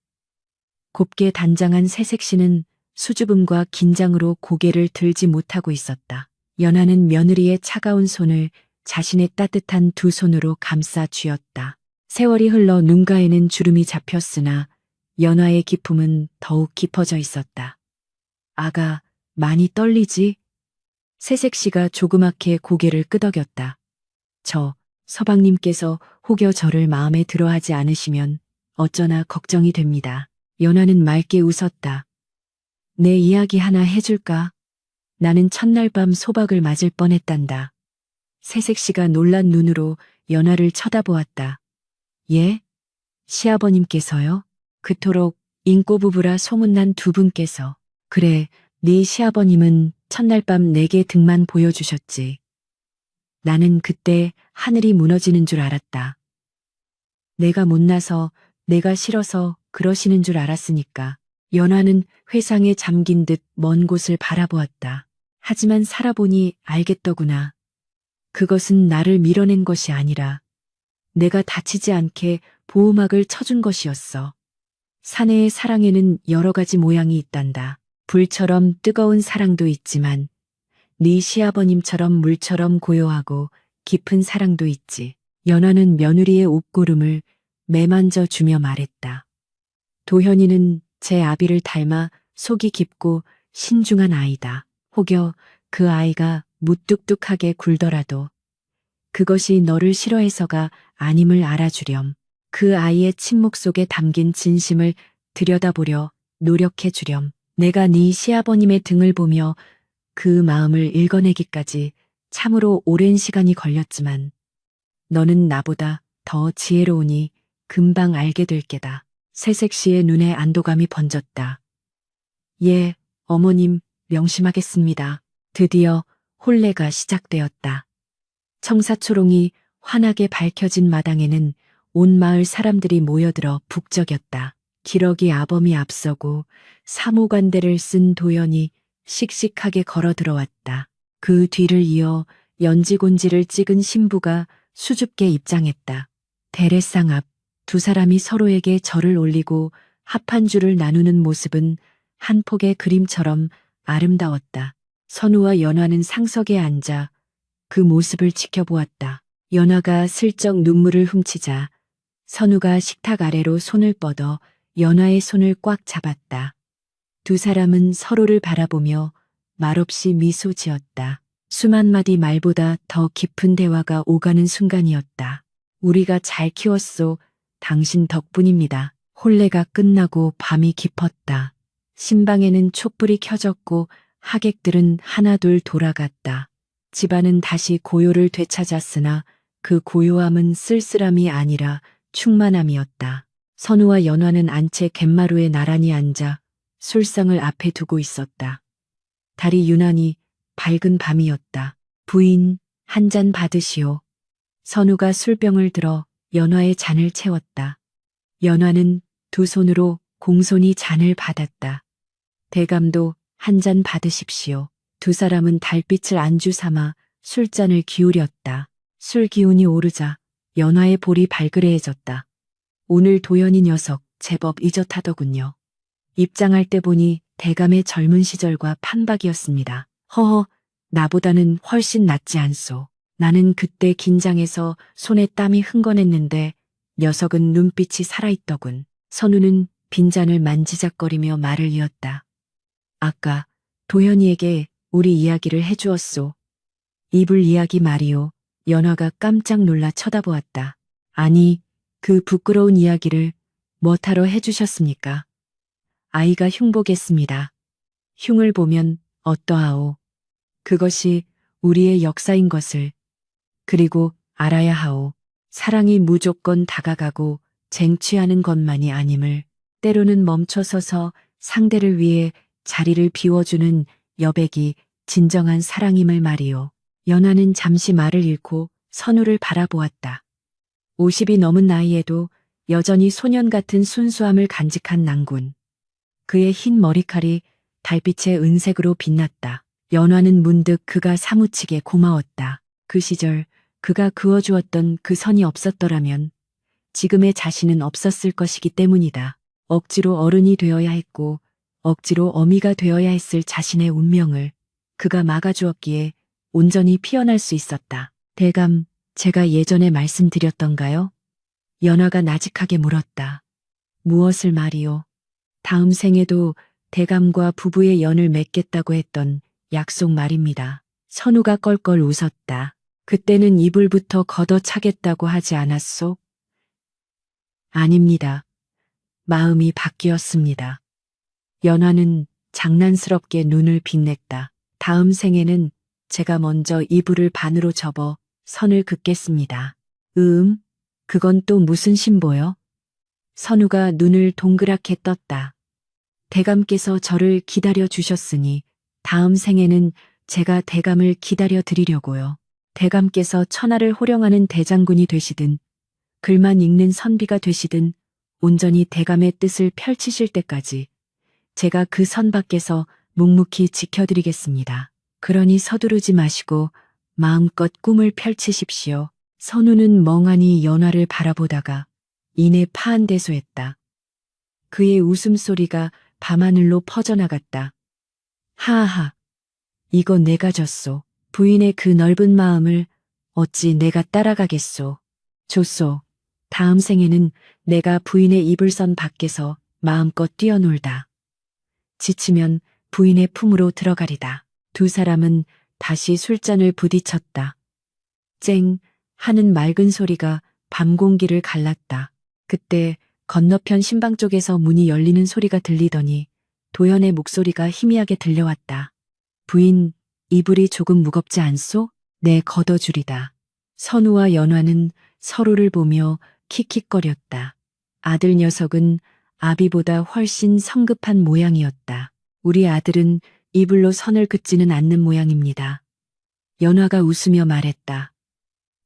곱게 단장한 새색시는 수줍음과 긴장으로 고개를 들지 못하고 있었다. 연화는 며느리의 차가운 손을 자신의 따뜻한 두 손으로 감싸 쥐었다. 세월이 흘러 눈가에는 주름이 잡혔으나 연화의 기품은 더욱 깊어져 있었다. 아가, 많이 떨리지? 새색시가 조그맣게 고개를 끄덕였다. 서방님께서 혹여 저를 마음에 들어하지 않으시면 어쩌나 걱정이 됩니다. 연화는 맑게 웃었다. 내 이야기 하나 해줄까? 나는 첫날 밤 소박을 맞을 뻔했단다. 새색시가 놀란 눈으로 연화를 쳐다보았다. 예? 시아버님께서요? 그토록 인꼬부부라 소문난 두 분께서. 그래, 네 시아버님은 첫날 밤 내게 등만 보여주셨지. 나는 그때 하늘이 무너지는 줄 알았다. 내가 못나서, 내가 싫어서 그러시는 줄 알았으니까. 연화는 회상에 잠긴 듯 먼 곳을 바라보았다. 하지만 살아보니 알겠더구나. 그것은 나를 밀어낸 것이 아니라 내가 다치지 않게 보호막을 쳐준 것이었어. 사내의 사랑에는 여러 가지 모양이 있단다. 불처럼 뜨거운 사랑도 있지만 네 시아버님처럼 물처럼 고요하고 깊은 사랑도 있지. 연화는 며느리의 옷고름을 매만져 주며 말했다. 도현이는 제 아비를 닮아 속이 깊고 신중한 아이다. 혹여 그 아이가 무뚝뚝하게 굴더라도 그것이 너를 싫어해서가 아님을 알아주렴. 그 아이의 침묵 속에 담긴 진심을 들여다보려 노력해 주렴. 내가 네 시아버님의 등을 보며 그 마음을 읽어내기까지 참으로 오랜 시간이 걸렸지만 너는 나보다 더 지혜로우니 금방 알게 될 게다. 새색시의 눈에 안도감이 번졌다. 예, 어머님, 명심하겠습니다. 드디어 혼례가 시작되었다. 청사초롱이 환하게 밝혀진 마당에는 온 마을 사람들이 모여들어 북적였다. 기러기 아범이 앞서고 사모관대를 쓴 도연이 씩씩하게 걸어 들어왔다. 그 뒤를 이어 연지곤지를 찍은 신부가 수줍게 입장했다. 대례상 앞 두 사람이 서로에게 절을 올리고 합한 줄을 나누는 모습은 한 폭의 그림처럼 아름다웠다. 선우와 연화는 상석에 앉아 그 모습을 지켜보았다. 연화가 슬쩍 눈물을 훔치자 선우가 식탁 아래로 손을 뻗어 연화의 손을 꽉 잡았다. 두 사람은 서로를 바라보며 말없이 미소 지었다. 수만 마디 말보다 더 깊은 대화가 오가는 순간이었다. 우리가 잘 키웠소. 당신 덕분입니다. 혼례가 끝나고 밤이 깊었다. 신방에는 촛불이 켜졌고 하객들은 하나둘 돌아갔다. 집안은 다시 고요를 되찾았으나 그 고요함은 쓸쓸함이 아니라 충만함이었다. 선우와 연화는 안채 갯마루에 나란히 앉아 술상을 앞에 두고 있었다. 달이 유난히 밝은 밤이었다. 부인, 한 잔 받으시오. 선우가 술병을 들어 연화의 잔을 채웠다. 연화는 두 손으로 공손히 잔을 받았다. 대감도 한 잔 받으십시오. 두 사람은 달빛을 안주 삼아 술잔을 기울였다. 술 기운이 오르자 연화의 볼이 발그레해졌다. 오늘 도연이 녀석 제법 이젓하더군요. 입장할 때 보니 대감의 젊은 시절과 판박이었습니다. 허허, 나보다는 훨씬 낫지 않소. 나는 그때 긴장해서 손에 땀이 흥건했는데 녀석은 눈빛이 살아있더군. 선우는 빈잔을 만지작거리며 말을 이었다. 아까 도연이에게 우리 이야기를 해주었소. 이불 이야기 말이오. 연화가 깜짝 놀라 쳐다보았다. 아니, 그 부끄러운 이야기를 뭐하러 해주셨습니까? 아이가 흉보겠습니다. 흉을 보면 어떠하오? 그것이 우리의 역사인 것을. 그리고 알아야 하오. 사랑이 무조건 다가가고 쟁취하는 것만이 아님을. 때로는 멈춰서서 상대를 위해 자리를 비워주는 여백이 진정한 사랑임을 말이오. 연화는 잠시 말을 잃고 선우를 바라보았다. 50이 넘은 나이에도 여전히 소년 같은 순수함을 간직한 낭군. 그의 흰 머리칼이 달빛의 은색으로 빛났다. 연화는 문득 그가 사무치게 고마웠다. 그 시절 그가 그어주었던 그 선이 없었더라면 지금의 자신은 없었을 것이기 때문이다. 억지로 어른이 되어야 했고 억지로 어미가 되어야 했을 자신의 운명을 그가 막아주었기에 온전히 피어날 수 있었다. 대감, 제가 예전에 말씀드렸던가요? 연화가 나직하게 물었다. 무엇을 말이오? 다음 생에도 대감과 부부의 연을 맺겠다고 했던 약속 말입니다. 선우가 껄껄 웃었다. 그때는 이불부터 걷어차겠다고 하지 않았소? 아닙니다. 마음이 바뀌었습니다. 연화는 장난스럽게 눈을 빛냈다. 다음 생에는 제가 먼저 이불을 반으로 접어 선을 긋겠습니다. 그건 또 무슨 신보요? 선우가 눈을 동그랗게 떴다. 대감께서 저를 기다려 주셨으니 다음 생에는 제가 대감을 기다려 드리려고요. 대감께서 천하를 호령하는 대장군이 되시든 글만 읽는 선비가 되시든 온전히 대감의 뜻을 펼치실 때까지 제가 그 선 밖에서 묵묵히 지켜드리겠습니다. 그러니 서두르지 마시고 마음껏 꿈을 펼치십시오. 선우는 멍하니 연화를 바라보다가 이내 파한대소했다. 그의 웃음소리가 밤하늘로 퍼져나갔다. 하하, 이거 내가 졌소. 부인의 그 넓은 마음을 어찌 내가 따라가겠소. 좋소. 다음 생에는 내가 부인의 이불선 밖에서 마음껏 뛰어놀다. 지치면 부인의 품으로 들어가리다. 두 사람은 다시 술잔을 부딪혔다. 쨍 하는 맑은 소리가 밤 공기를 갈랐다. 그때 건너편 신방 쪽에서 문이 열리는 소리가 들리더니 도연의 목소리가 희미하게 들려왔다. 부인, 이불이 조금 무겁지 않소? 네, 걷어주리다. 선우와 연화는 서로를 보며 킥킥거렸다. 아들 녀석은 아비보다 훨씬 성급한 모양이었다. 우리 아들은 이불로 선을 긋지는 않는 모양입니다. 연화가 웃으며 말했다.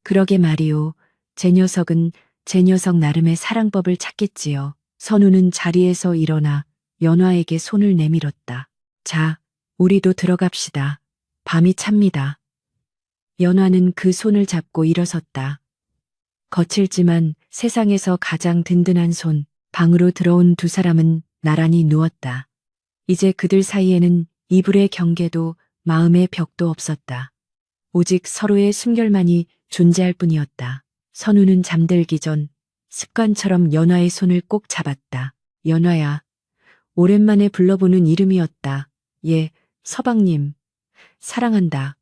그러게 말이오. 제 녀석은 제 녀석 나름의 사랑법을 찾겠지요. 선우는 자리에서 일어나 연화에게 손을 내밀었다. 자, 우리도 들어갑시다. 밤이 찹니다. 연화는 그 손을 잡고 일어섰다. 거칠지만 세상에서 가장 든든한 손. 방으로 들어온 두 사람은 나란히 누웠다. 이제 그들 사이에는 이불의 경계도 마음의 벽도 없었다. 오직 서로의 숨결만이 존재할 뿐이었다. 선우는 잠들기 전 습관처럼 연화의 손을 꼭 잡았다. 연화야, 오랜만에 불러보는 이름이었다. 예, 서방님, 사랑한다.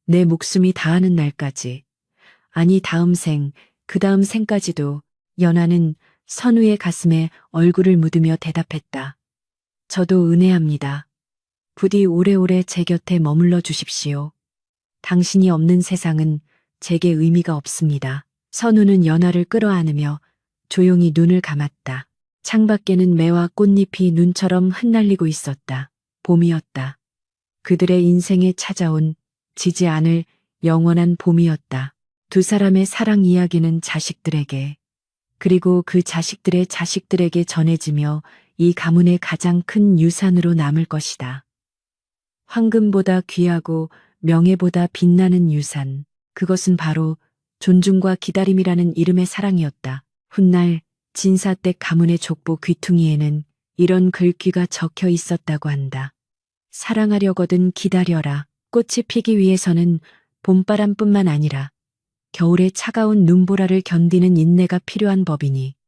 내 목숨이 다하는 날까지. 아니, 다음 생, 그 다음 생까지도. 연화는 선우의 가슴에 얼굴을 묻으며 대답했다. 저도 은혜합니다. 부디 오래오래 제 곁에 머물러 주십시오. 당신이 없는 세상은 제게 의미가 없습니다. 선우는 연화를 끌어안으며 조용히 눈을 감았다. 창밖에는 매와 꽃잎이 눈처럼 흩날리고 있었다. 봄이었다. 그들의 인생에 찾아온 지지 않을 영원한 봄이었다. 두 사람의 사랑 이야기는 자식들에게, 그리고 그 자식들의 자식들에게 전해지며 이 가문의 가장 큰 유산으로 남을 것이다. 황금보다 귀하고 명예보다 빛나는 유산. 그것은 바로 존중과 기다림이라는 이름의 사랑이었다. 훗날 진사댁 가문의 족보 귀퉁이에는 이런 글귀가 적혀 있었다고 한다. 사랑하려거든 기다려라. 꽃이 피기 위해서는 봄바람뿐만 아니라 겨울의 차가운 눈보라를 견디는 인내가 필요한 법이니